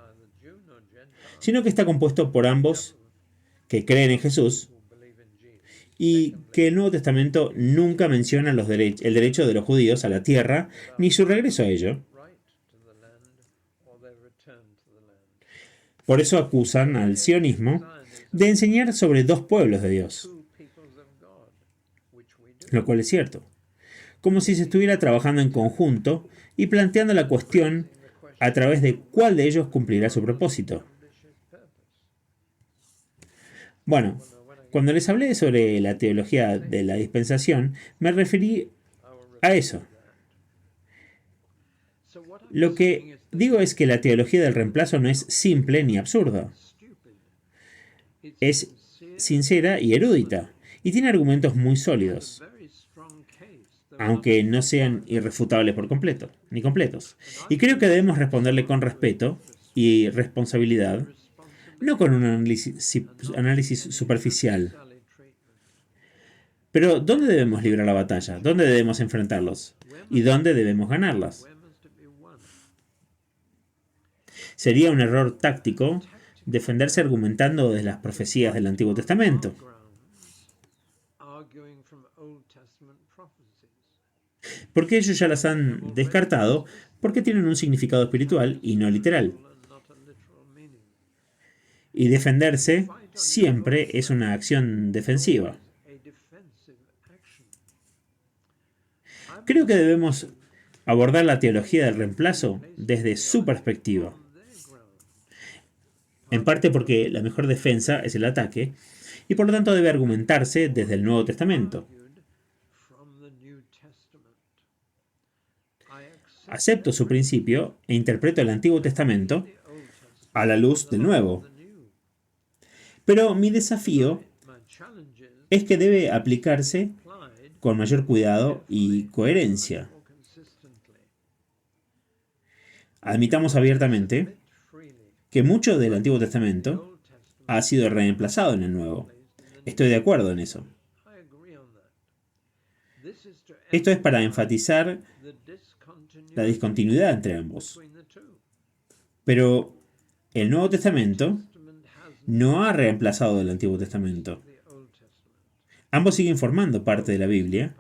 sino que está compuesto por ambos que creen en Jesús, y que el Nuevo Testamento nunca menciona el derecho de los judíos a la tierra ni su regreso a ello. Por eso acusan al sionismo de enseñar sobre dos pueblos de Dios, lo cual es cierto, como si se estuviera trabajando en conjunto y planteando la cuestión a través de cuál de ellos cumplirá su propósito. Bueno, cuando les hablé sobre la teología de la dispensación, me referí a eso. Lo que digo es que la teología del reemplazo no es simple ni absurda. Es sincera y erudita, y tiene argumentos muy sólidos, aunque no sean irrefutables por completo, ni completos. Y creo que debemos responderle con respeto y responsabilidad, no con un análisis superficial. Pero, ¿dónde debemos librar la batalla? ¿Dónde debemos enfrentarlos? ¿Y dónde debemos ganarlas? Sería un error táctico defenderse argumentando desde las profecías del Antiguo Testamento. Porque ellos ya las han descartado porque tienen un significado espiritual y no literal. Y defenderse siempre es una acción defensiva. Creo que debemos abordar la teología del reemplazo desde su perspectiva. En parte porque la mejor defensa es el ataque, y por lo tanto debe argumentarse desde el Nuevo Testamento. Acepto su principio e interpreto el Antiguo Testamento a la luz del Nuevo. Pero mi desafío es que debe aplicarse con mayor cuidado y coherencia. Admitamos abiertamente que mucho del Antiguo Testamento ha sido reemplazado en el Nuevo. Estoy de acuerdo en eso. Esto es para enfatizar la discontinuidad entre ambos. Pero el Nuevo Testamento no ha reemplazado el Antiguo Testamento. Ambos siguen formando parte de la Biblia.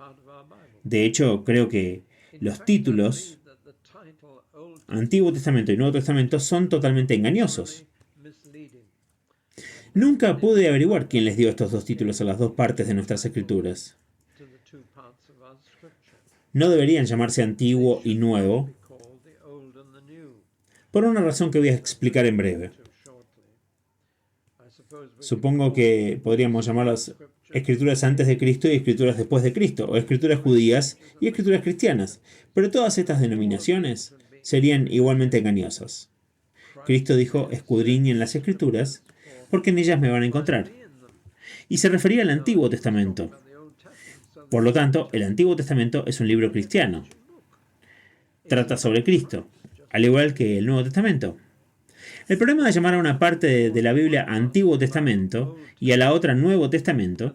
De hecho, creo que los títulos Antiguo Testamento y Nuevo Testamento son totalmente engañosos. Nunca pude averiguar quién les dio estos dos títulos a las dos partes de nuestras escrituras. No deberían llamarse Antiguo y Nuevo, por una razón que voy a explicar en breve. Supongo que podríamos llamarlas escrituras antes de Cristo y escrituras después de Cristo, o escrituras judías y escrituras cristianas, pero todas estas denominaciones serían igualmente engañosas. Cristo dijo, escudriñen las escrituras, porque en ellas me van a encontrar. Y se refería al Antiguo Testamento. Por lo tanto, el Antiguo Testamento es un libro cristiano. Trata sobre Cristo, al igual que el Nuevo Testamento. El problema de llamar a una parte de la Biblia Antiguo Testamento y a la otra Nuevo Testamento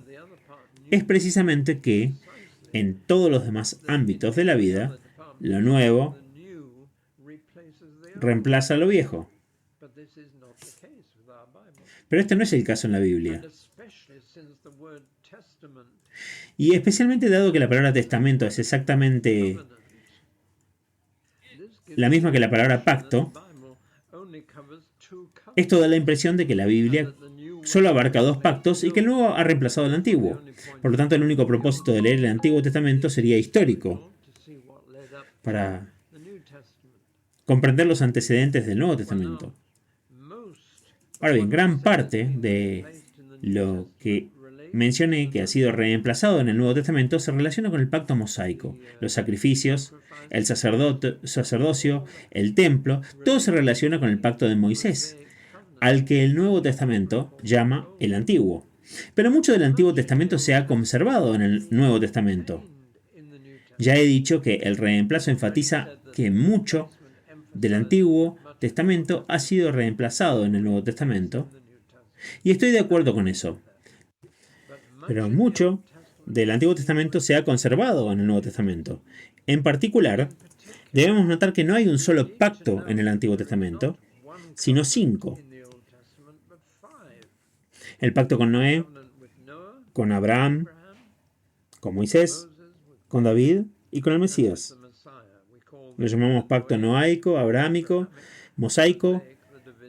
es precisamente que, en todos los demás ámbitos de la vida, lo nuevo reemplaza lo viejo. Pero este no es el caso en la Biblia. Y especialmente dado que la palabra testamento es exactamente la misma que la palabra pacto, esto da la impresión de que la Biblia solo abarca dos pactos y que el nuevo ha reemplazado el antiguo. Por lo tanto, el único propósito de leer el Antiguo Testamento sería histórico, para comprender los antecedentes del Nuevo Testamento. Ahora bien, gran parte de lo que mencioné que ha sido reemplazado en el Nuevo Testamento se relaciona con el pacto mosaico. Los sacrificios, el sacerdocio, el templo, todo se relaciona con el pacto de Moisés, al que el Nuevo Testamento llama el Antiguo. Pero mucho del Antiguo Testamento se ha conservado en el Nuevo Testamento. Ya he dicho que el reemplazo enfatiza que mucho del Antiguo Testamento ha sido reemplazado en el Nuevo Testamento, y estoy de acuerdo con eso. Pero mucho del Antiguo Testamento se ha conservado en el Nuevo Testamento. En particular, debemos notar que no hay un solo pacto en el Antiguo Testamento, sino 5. El pacto con Noé, con Abraham, con Moisés, con David y con el Mesías. Lo llamamos pacto noaico, abrahámico, mosaico,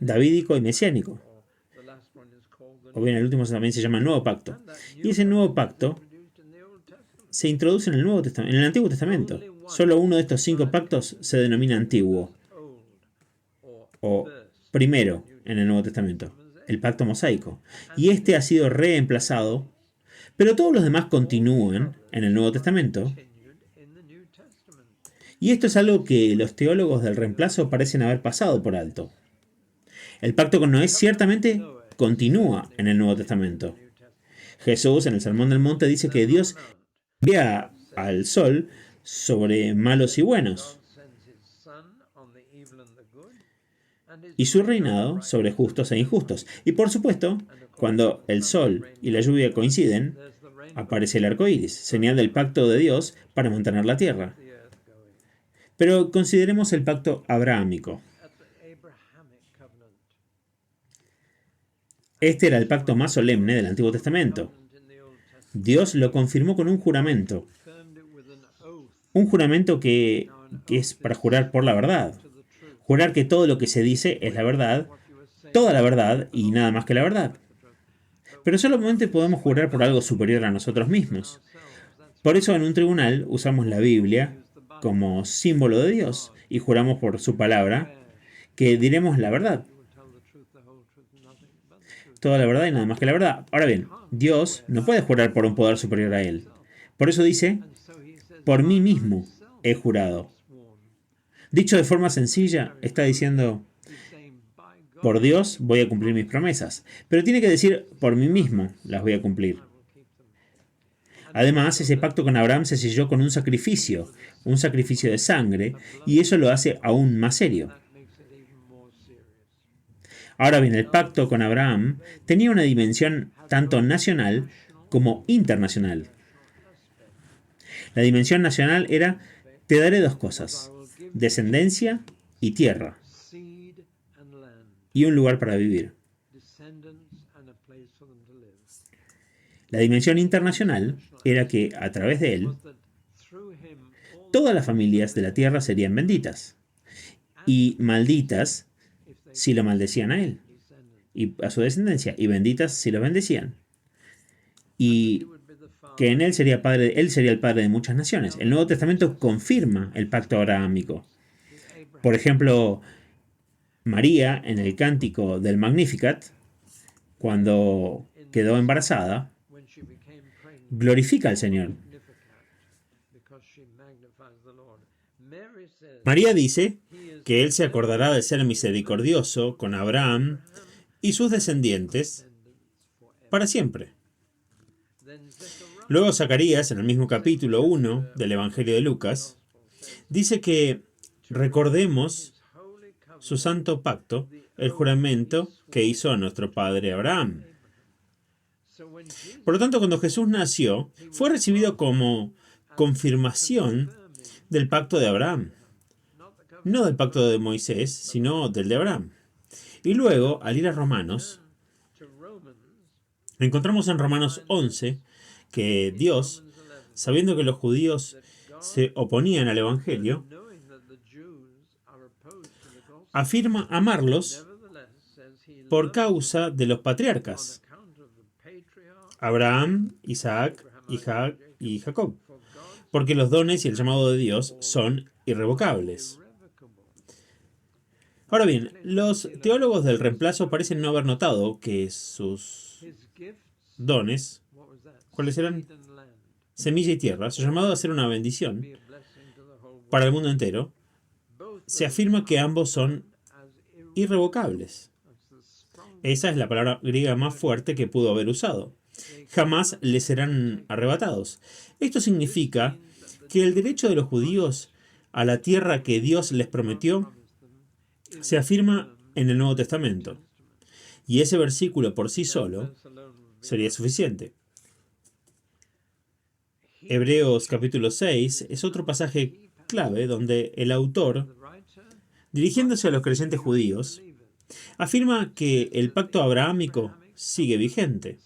davídico y mesiánico. O bien el último también se llama Nuevo Pacto. Y ese Nuevo Pacto se introduce en en el Antiguo Testamento. Solo uno de estos 5 pactos se denomina Antiguo, o primero en el Nuevo Testamento, el pacto mosaico. Y este ha sido reemplazado, pero todos los demás continúan en el Nuevo Testamento. Y esto es algo que los teólogos del reemplazo parecen haber pasado por alto. El pacto con Noé ciertamente continúa en el Nuevo Testamento. Jesús en el Sermón del Monte dice que Dios envía al sol sobre malos y buenos, y su reinado sobre justos e injustos. Y por supuesto, cuando el sol y la lluvia coinciden, aparece el arco iris, señal del pacto de Dios para mantener la tierra. Pero consideremos el pacto abrahámico. Este era el pacto más solemne del Antiguo Testamento. Dios lo confirmó con un juramento. Un juramento que es para jurar por la verdad. Jurar que todo lo que se dice es la verdad, toda la verdad y nada más que la verdad. Pero solamente podemos jurar por algo superior a nosotros mismos. Por eso en un tribunal usamos la Biblia como símbolo de Dios y juramos por su palabra que diremos la verdad. Toda la verdad y nada más que la verdad. Ahora bien, Dios no puede jurar por un poder superior a Él. Por eso dice, por mí mismo he jurado. Dicho de forma sencilla, está diciendo, por Dios voy a cumplir mis promesas. Pero tiene que decir, por mí mismo las voy a cumplir. Además, ese pacto con Abraham se selló con un sacrificio de sangre, y eso lo hace aún más serio. Ahora bien, el pacto con Abraham tenía una dimensión tanto nacional como internacional. La dimensión nacional era: te daré dos cosas, descendencia y tierra, y un lugar para vivir. La dimensión internacional era que, a través de él, todas las familias de la tierra serían benditas, y malditas si lo maldecían a él, y a su descendencia, y benditas si lo bendecían. Y que en él sería él sería el padre de muchas naciones. El Nuevo Testamento confirma el pacto abrahámico. Por ejemplo, María, en el cántico del Magnificat, cuando quedó embarazada, glorifica al Señor. María dice que él se acordará de ser misericordioso con Abraham y sus descendientes para siempre. Luego Zacarías, en el mismo capítulo 1 del Evangelio de Lucas, dice que recordemos su santo pacto, el juramento que hizo a nuestro padre Abraham. Por lo tanto, cuando Jesús nació, fue recibido como confirmación del pacto de Abraham. No del pacto de Moisés, sino del de Abraham. Y luego, al ir a Romanos, encontramos en Romanos 11 que Dios, sabiendo que los judíos se oponían al Evangelio, afirma amarlos por causa de los patriarcas, Abraham, Isaac y Jacob, porque los dones y el llamado de Dios son irrevocables. Ahora bien, los teólogos del reemplazo parecen no haber notado que sus dones, ¿cuáles eran? Semilla y tierra, su llamado a ser una bendición para el mundo entero, se afirma que ambos son irrevocables. Esa es la palabra griega más fuerte que pudo haber usado. Jamás les serán arrebatados. Esto significa que el derecho de los judíos a la tierra que Dios les prometió se afirma en el Nuevo Testamento. Y ese versículo por sí solo sería suficiente. Hebreos capítulo 6 es otro pasaje clave donde el autor, dirigiéndose a los creyentes judíos, afirma que el pacto abrahámico sigue vigente,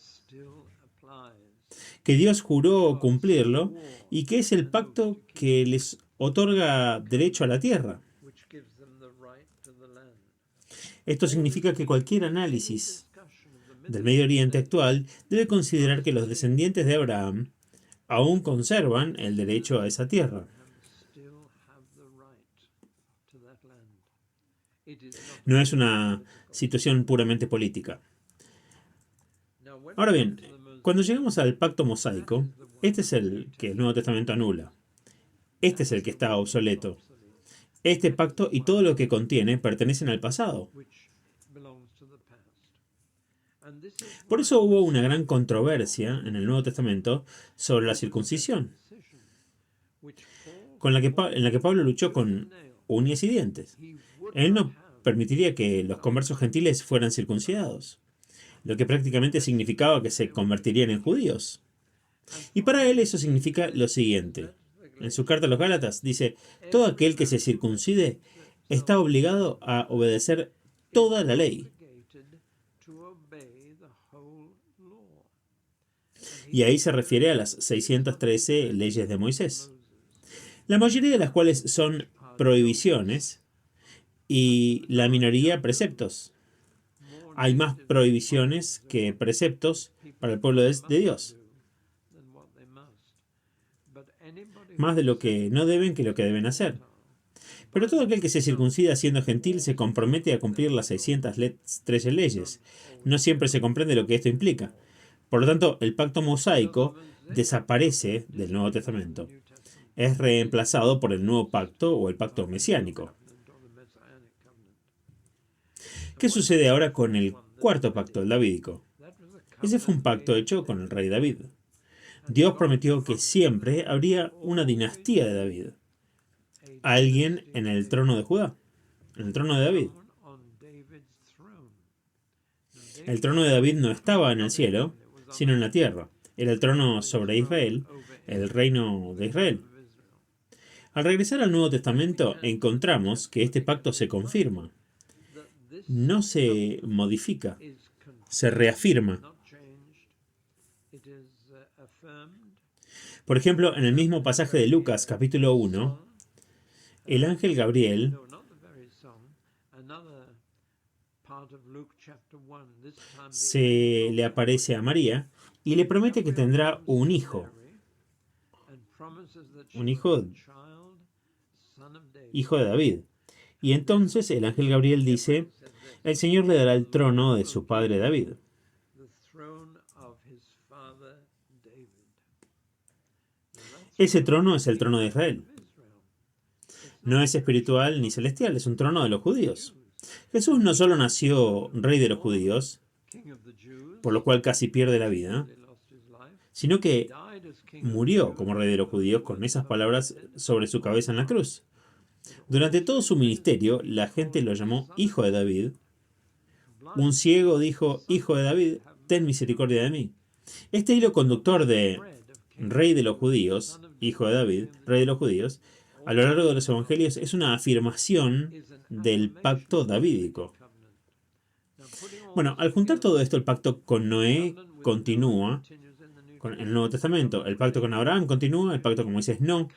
que Dios juró cumplirlo y que es el pacto que les otorga derecho a la tierra. Esto significa que cualquier análisis del Medio Oriente actual debe considerar que los descendientes de Abraham aún conservan el derecho a esa tierra. No es una situación puramente política. Ahora bien, cuando llegamos al pacto mosaico, este es el que el Nuevo Testamento anula. Este es el que está obsoleto. Este pacto y todo lo que contiene pertenecen al pasado. Por eso hubo una gran controversia en el Nuevo Testamento sobre la circuncisión, en la que Pablo luchó con uñas y dientes. Él no permitiría que los conversos gentiles fueran circuncidados, lo que prácticamente significaba que se convertirían en judíos. Y para él eso significa lo siguiente. En su carta a los Gálatas dice: todo aquel que se circuncide está obligado a obedecer toda la ley. Y ahí se refiere a las 613 leyes de Moisés, la mayoría de las cuales son prohibiciones y la minoría preceptos. Hay más prohibiciones que preceptos para el pueblo de Dios. Más de lo que no deben que lo que deben hacer. Pero todo aquel que se circuncida siendo gentil se compromete a cumplir las 613 leyes. No siempre se comprende lo que esto implica. Por lo tanto, el pacto mosaico desaparece del Nuevo Testamento. Es reemplazado por el nuevo pacto o el pacto mesiánico. ¿Qué sucede ahora con el cuarto pacto, el davídico? Ese fue un pacto hecho con el rey David. Dios prometió que siempre habría una dinastía de David. Alguien en el trono de Judá, en el trono de David. El trono de David no estaba en el cielo, sino en la tierra. era el trono sobre Israel, el reino de Israel. Al regresar al Nuevo Testamento, encontramos que este pacto se confirma, no se modifica, se reafirma. Por ejemplo, en el mismo pasaje de Lucas, capítulo 1, el ángel Gabriel se le aparece a María y le promete que tendrá un hijo de David. Y entonces el ángel Gabriel dice, el Señor le dará el trono de su padre David. Ese trono es el trono de Israel. No es espiritual ni celestial, es un trono de los judíos. Jesús no solo nació rey de los judíos, por lo cual casi pierde la vida, sino que murió como rey de los judíos con esas palabras sobre su cabeza en la cruz. Durante todo su ministerio, la gente lo llamó Hijo de David. Un ciego dijo, Hijo de David, ten misericordia de mí. Este hilo conductor de Rey de los judíos, Hijo de David, Rey de los judíos, a lo largo de los evangelios es una afirmación del pacto davídico. Bueno, al juntar todo esto, el pacto con Noé continúa en el Nuevo Testamento. El pacto con Abraham continúa, el pacto con Moisés no,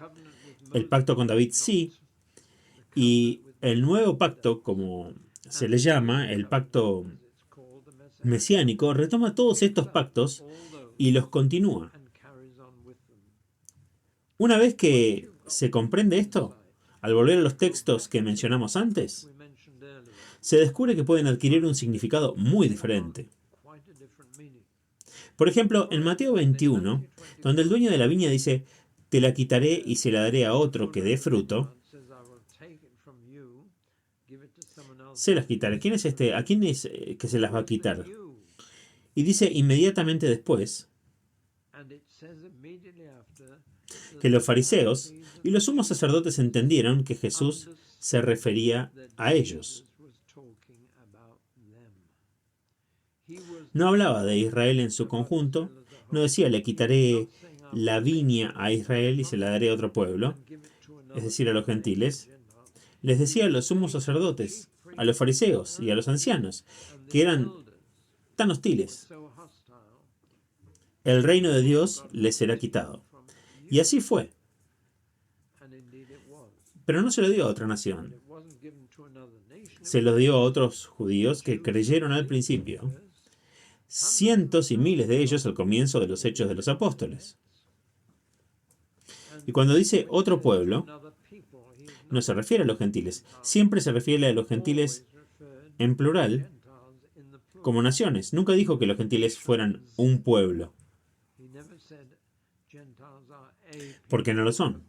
el pacto con David sí, y el nuevo pacto, como se le llama, el pacto mesiánico, retoma todos estos pactos y los continúa. Una vez que se comprende esto, al volver a los textos que mencionamos antes, se descubre que pueden adquirir un significado muy diferente. Por ejemplo, en Mateo 21, donde el dueño de la viña dice, te la quitaré y se la daré a otro que dé fruto, se las quitaré. ¿Quién es este? ¿A quién es que se las va a quitar? Y dice inmediatamente después que los fariseos y los sumos sacerdotes entendieron que Jesús se refería a ellos. No hablaba de Israel en su conjunto, no decía le quitaré la viña a Israel y se la daré a otro pueblo, es decir, a los gentiles. Les decía a los sumos sacerdotes, a los fariseos y a los ancianos, que eran tan hostiles. El reino de Dios les será quitado. Y así fue. Pero no se lo dio a otra nación. Se lo dio a otros judíos que creyeron al principio. Cientos y miles de ellos al comienzo de los Hechos de los Apóstoles. Y cuando dice otro pueblo, no se refiere a los gentiles. Siempre se refiere a los gentiles en plural como naciones. Nunca dijo que los gentiles fueran un pueblo. Porque no lo son.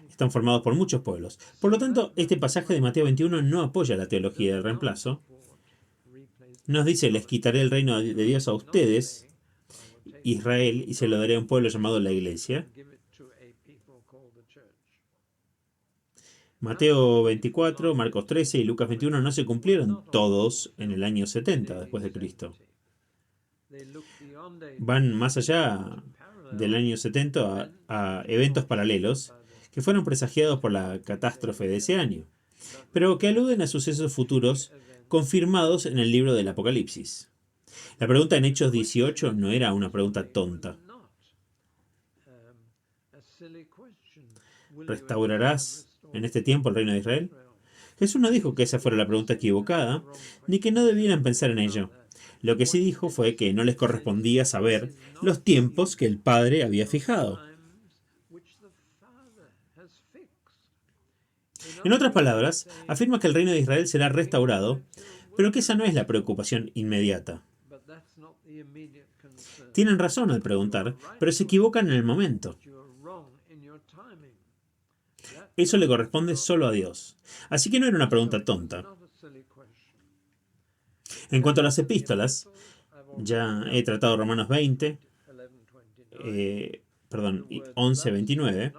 Están formados por muchos pueblos. Por lo tanto, este pasaje de Mateo 21 no apoya la teología del reemplazo. Nos dice, les quitaré el reino de Dios a ustedes, Israel, y se lo daré a un pueblo llamado la Iglesia. Mateo 24, Marcos 13 y Lucas 21 no se cumplieron todos en el año 70 después de Cristo. Van más allá del año 70 a eventos paralelos que fueron presagiados por la catástrofe de ese año, pero que aluden a sucesos futuros confirmados en el libro del Apocalipsis. La pregunta en Hechos 18 no era una pregunta tonta. ¿Restaurarás en este tiempo el reino de Israel? Jesús no dijo que esa fuera la pregunta equivocada, ni que no debieran pensar en ello. Lo que sí dijo fue que no les correspondía saber los tiempos que el Padre había fijado. En otras palabras, afirma que el reino de Israel será restaurado, pero que esa no es la preocupación inmediata. Tienen razón al preguntar, pero se equivocan en el momento. Eso le corresponde solo a Dios. Así que no era una pregunta tonta. En cuanto a las epístolas, ya he tratado Romanos 11:29.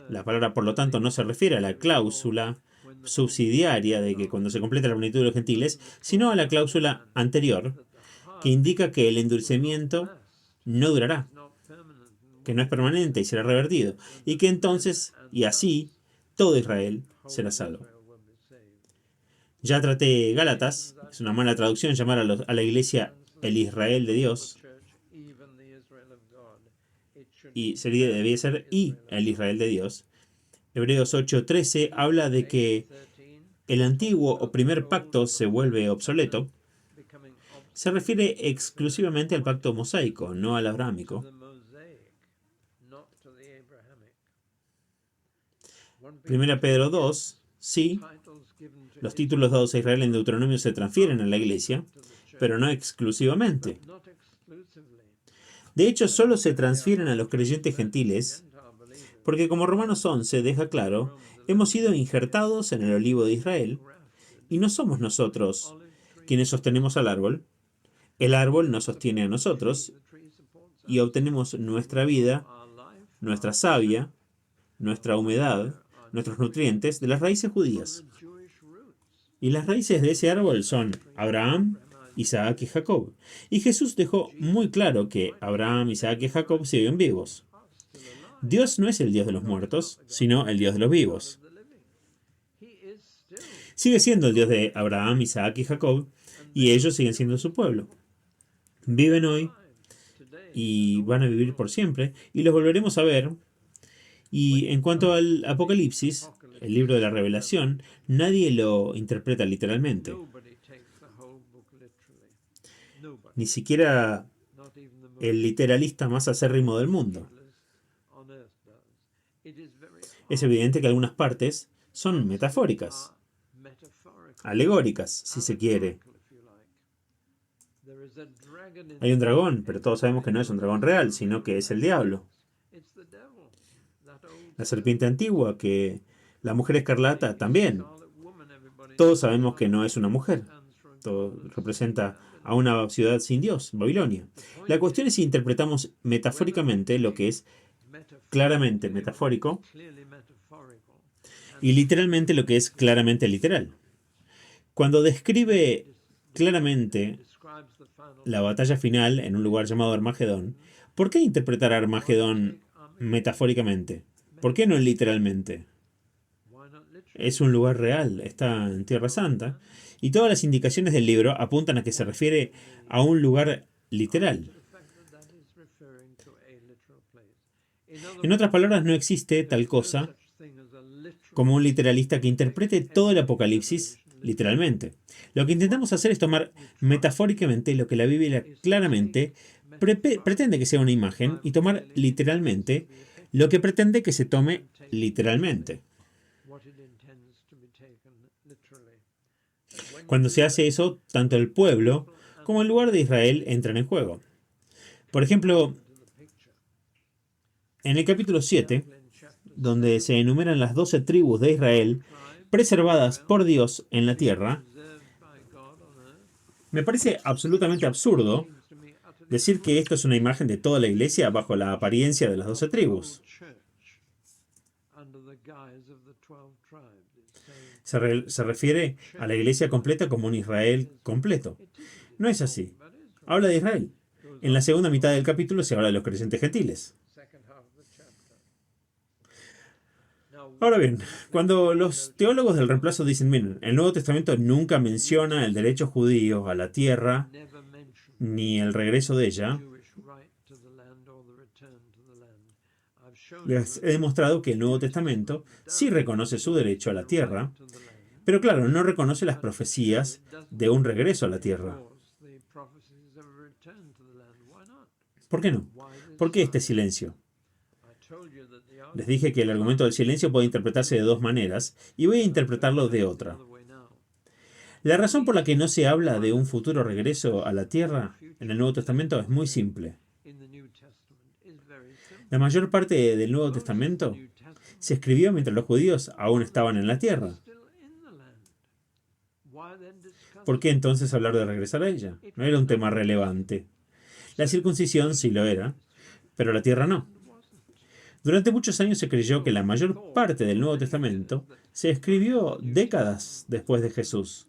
La palabra, por lo tanto, no se refiere a la cláusula subsidiaria de que cuando se completa la plenitud de los gentiles, sino a la cláusula anterior, que indica que el endurecimiento no durará, que no es permanente y será revertido, y que entonces, y así, todo Israel será salvo. Ya traté Gálatas, es una mala traducción llamar a la iglesia el Israel de Dios, y debía ser y el Israel de Dios. Hebreos 8:13 habla de que el antiguo o primer pacto se vuelve obsoleto. Se refiere exclusivamente al pacto mosaico, no al abrámico. Primera Pedro 2, sí, los títulos dados a Israel en Deuteronomio se transfieren a la iglesia, pero no exclusivamente. De hecho, solo se transfieren a los creyentes gentiles, porque como Romanos 11 deja claro, hemos sido injertados en el olivo de Israel, y no somos nosotros quienes sostenemos al árbol. El árbol nos sostiene a nosotros, y obtenemos nuestra vida, nuestra savia, nuestra humedad, nuestros nutrientes de las raíces judías. Y las raíces de ese árbol son Abraham, Isaac y Jacob. Y Jesús dejó muy claro que Abraham, Isaac y Jacob siguen vivos. Dios no es el Dios de los muertos, sino el Dios de los vivos. Sigue siendo el Dios de Abraham, Isaac y Jacob, y ellos siguen siendo su pueblo. Viven hoy y van a vivir por siempre, y los volveremos a ver. Y en cuanto al Apocalipsis, el libro de la Revelación, nadie lo interpreta literalmente. Ni siquiera el literalista más acérrimo del mundo. Es evidente que algunas partes son metafóricas, alegóricas, si se quiere. Hay un dragón, pero todos sabemos que no es un dragón real, sino que es el diablo. La serpiente antigua, que la mujer escarlata también. Todos sabemos que no es una mujer. Todo representa a una ciudad sin Dios, Babilonia. La cuestión es si interpretamos metafóricamente lo que es claramente metafórico y literalmente lo que es claramente literal. Cuando describe claramente la batalla final en un lugar llamado Armagedón, ¿por qué interpretar Armagedón metafóricamente? ¿Por qué no literalmente? Es un lugar real, está en Tierra Santa, y todas las indicaciones del libro apuntan a que se refiere a un lugar literal. En otras palabras, no existe tal cosa como un literalista que interprete todo el Apocalipsis literalmente. Lo que intentamos hacer es tomar metafóricamente lo que la Biblia claramente pretende que sea una imagen y tomar literalmente lo que pretende que se tome literalmente. Cuando se hace eso, tanto el pueblo como el lugar de Israel entran en juego. Por ejemplo, en el capítulo 7, donde se enumeran las 12 tribus de Israel preservadas por Dios en la tierra, me parece absolutamente absurdo decir que esto es una imagen de toda la iglesia bajo la apariencia de las 12 tribus. Se refiere a la iglesia completa como un Israel completo. No es así. Habla de Israel. En la segunda mitad del capítulo se habla de los creyentes gentiles. Ahora bien, cuando los teólogos del reemplazo dicen, miren, el Nuevo Testamento nunca menciona el derecho judío a la tierra ni el regreso de ella, les he demostrado que el Nuevo Testamento sí reconoce su derecho a la tierra, pero claro, no reconoce las profecías de un regreso a la tierra. ¿Por qué no? ¿Por qué este silencio? Les dije que el argumento del silencio puede interpretarse de dos maneras, y voy a interpretarlo de otra. La razón por la que no se habla de un futuro regreso a la tierra en el Nuevo Testamento es muy simple. La mayor parte del Nuevo Testamento se escribió mientras los judíos aún estaban en la tierra. ¿Por qué entonces hablar de regresar a ella? No era un tema relevante. La circuncisión sí lo era, pero la tierra no. Durante muchos años se creyó que la mayor parte del Nuevo Testamento se escribió décadas después de Jesús.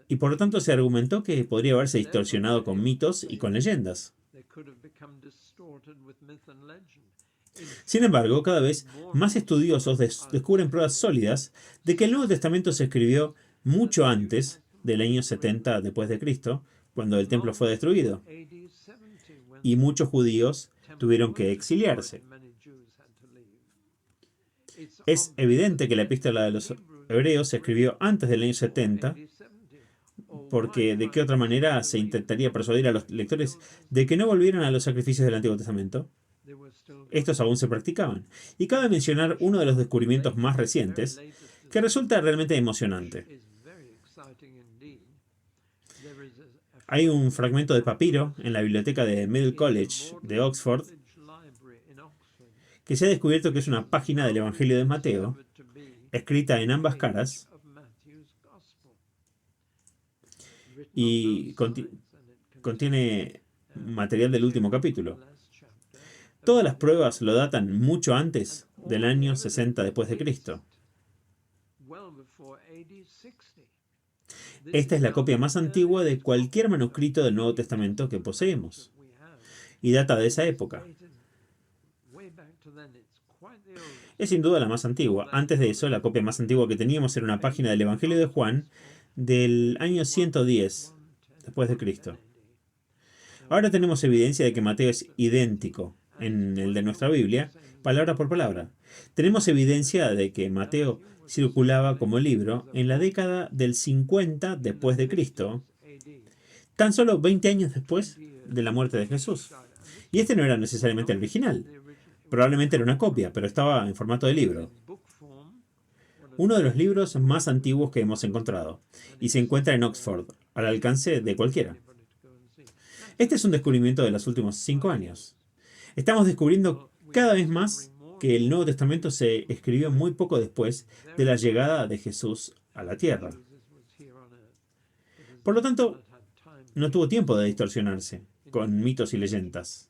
Y por lo tanto se argumentó que podría haberse distorsionado con mitos y con leyendas. Sin embargo, cada vez más estudiosos descubren pruebas sólidas de que el Nuevo Testamento se escribió mucho antes del año 70 después de Cristo, cuando el templo fue destruido, y muchos judíos tuvieron que exiliarse. Es evidente que la epístola de los hebreos se escribió antes del año 70, porque de qué otra manera se intentaría persuadir a los lectores de que no volvieran a los sacrificios del Antiguo Testamento. Estos aún se practicaban. Y cabe mencionar uno de los descubrimientos más recientes, que resulta realmente emocionante. Hay un fragmento de papiro en la biblioteca de Middle College de Oxford que se ha descubierto que es una página del Evangelio de Mateo, escrita en ambas caras, y contiene material del último capítulo. Todas las pruebas lo datan mucho antes del año 60 después de Cristo. Esta es la copia más antigua de cualquier manuscrito del Nuevo Testamento que poseemos, y data de esa época. Es sin duda la más antigua. Antes de eso, la copia más antigua que teníamos era una página del Evangelio de Juan del año 110 después de Cristo. Ahora tenemos evidencia de que Mateo es idéntico en el de nuestra Biblia, palabra por palabra. Tenemos evidencia de que Mateo circulaba como libro en la década del 50 después de Cristo, tan solo 20 años después de la muerte de Jesús. Y este no era necesariamente el original. Probablemente era una copia, pero estaba en formato de libro. Uno de los libros más antiguos que hemos encontrado, y se encuentra en Oxford, al alcance de cualquiera. Este es un descubrimiento de los últimos 5 años. Estamos descubriendo cada vez más que el Nuevo Testamento se escribió muy poco después de la llegada de Jesús a la tierra. Por lo tanto, no tuvo tiempo de distorsionarse con mitos y leyendas.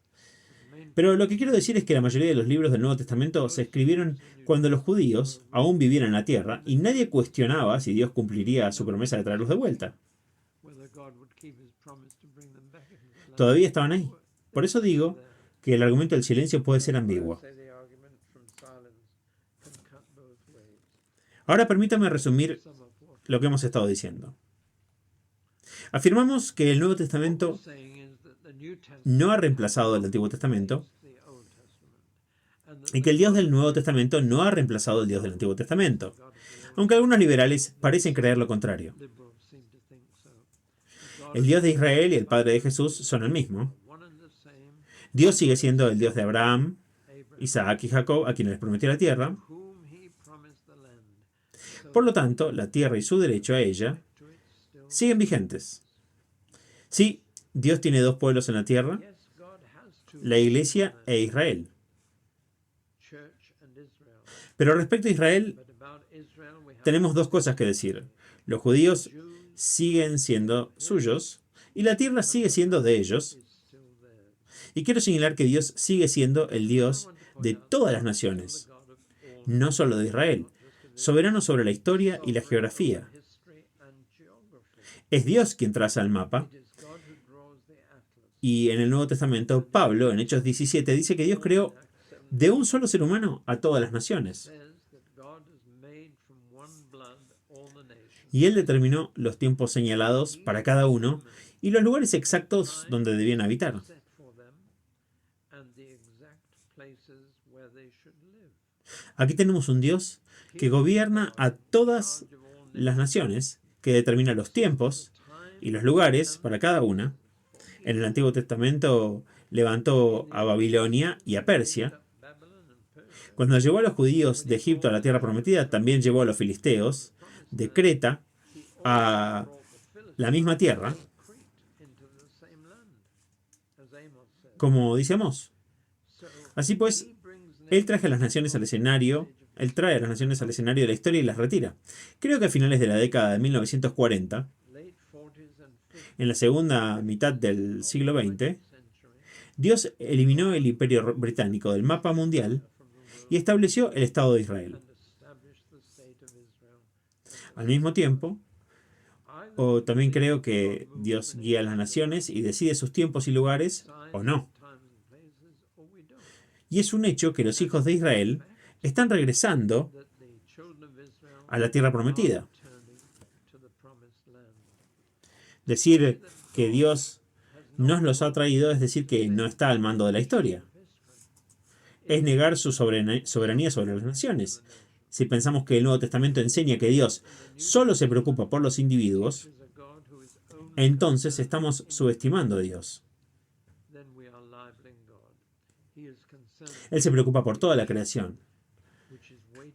Pero lo que quiero decir es que la mayoría de los libros del Nuevo Testamento se escribieron cuando los judíos aún vivían en la tierra y nadie cuestionaba si Dios cumpliría su promesa de traerlos de vuelta. Todavía estaban ahí. Por eso digo que el argumento del silencio puede ser ambiguo. Ahora permítame resumir lo que hemos estado diciendo. Afirmamos que el Nuevo Testamento no ha reemplazado el Antiguo Testamento y que el Dios del Nuevo Testamento no ha reemplazado el Dios del Antiguo Testamento, aunque algunos liberales parecen creer lo contrario. El Dios de Israel y el Padre de Jesús son el mismo. Dios sigue siendo el Dios de Abraham, Isaac y Jacob, a quienes les prometió la tierra. Por lo tanto, la tierra y su derecho a ella siguen vigentes. Sí, Dios tiene dos pueblos en la tierra, la Iglesia e Israel. Pero respecto a Israel, tenemos dos cosas que decir. Los judíos siguen siendo suyos y la tierra sigue siendo de ellos. Y quiero señalar que Dios sigue siendo el Dios de todas las naciones, no solo de Israel, soberano sobre la historia y la geografía. Es Dios quien traza el mapa. Y en el Nuevo Testamento, Pablo, en Hechos 17, dice que Dios creó de un solo ser humano a todas las naciones. Y Él determinó los tiempos señalados para cada uno y los lugares exactos donde debían habitar. Aquí tenemos un Dios que gobierna a todas las naciones, que determina los tiempos y los lugares para cada una. En el Antiguo Testamento levantó a Babilonia y a Persia. Cuando llevó a los judíos de Egipto a la tierra prometida, también llevó a los filisteos de Creta a la misma tierra, como dice Amós. Así pues, Él trae a las naciones al escenario de la historia y las retira. Creo que a finales de la década de 1940, en la segunda mitad del siglo XX, Dios eliminó el Imperio Británico del mapa mundial y estableció el Estado de Israel. Al mismo tiempo, O también creo que Dios guía a las naciones y decide sus tiempos y lugares, o no. Y es un hecho que los hijos de Israel están regresando a la tierra prometida. Decir que Dios nos los ha traído es decir que no está al mando de la historia. Es negar su soberanía sobre las naciones. Si pensamos que el Nuevo Testamento enseña que Dios solo se preocupa por los individuos, entonces estamos subestimando a Dios. Él se preocupa por toda la creación,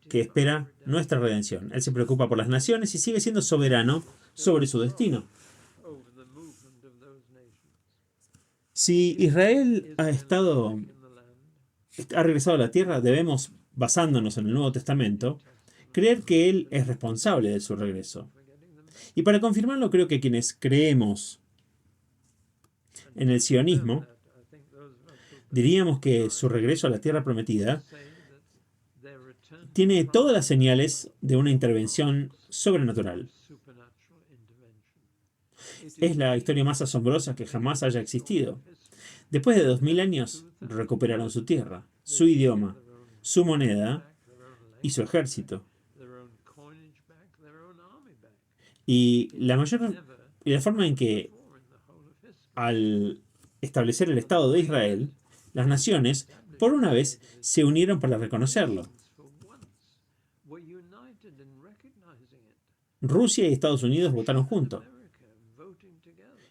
que espera nuestra redención. Él se preocupa por las naciones y sigue siendo soberano sobre su destino. Si Israel ha regresado a la tierra, debemos, basándonos en el Nuevo Testamento, creer que Él es responsable de su regreso. Y para confirmarlo, creo que quienes creemos en el sionismo, diríamos que su regreso a la tierra prometida tiene todas las señales de una intervención sobrenatural. Es la historia más asombrosa que jamás haya existido. Después de 2000 años, recuperaron su tierra, su idioma, su moneda y su ejército. Y la forma en que, al establecer el Estado de Israel, las naciones, por una vez, se unieron para reconocerlo. Rusia y Estados Unidos votaron juntos.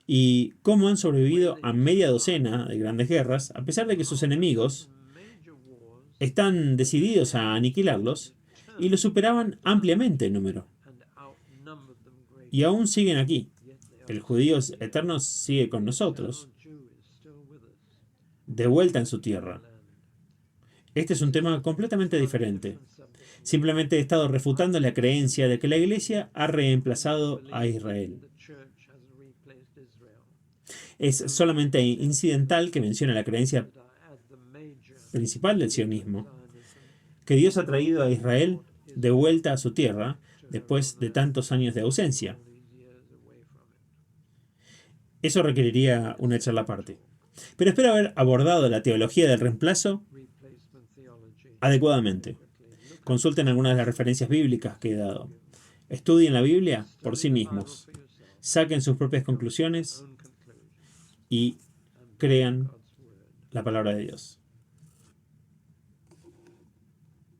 Y cómo han sobrevivido a media docena de grandes guerras, a pesar de que sus enemigos están decididos a aniquilarlos y los superaban ampliamente en número. Y aún siguen aquí. El judío eterno sigue con nosotros, de vuelta en su tierra. Este es un tema completamente diferente. Simplemente he estado refutando la creencia de que la Iglesia ha reemplazado a Israel. Es solamente incidental que mencione la creencia principal del sionismo, que Dios ha traído a Israel de vuelta a su tierra después de tantos años de ausencia. Eso requeriría una charla aparte. Pero espero haber abordado la teología del reemplazo adecuadamente. Consulten algunas de las referencias bíblicas que he dado. Estudien la Biblia por sí mismos. Saquen sus propias conclusiones y crean la palabra de Dios.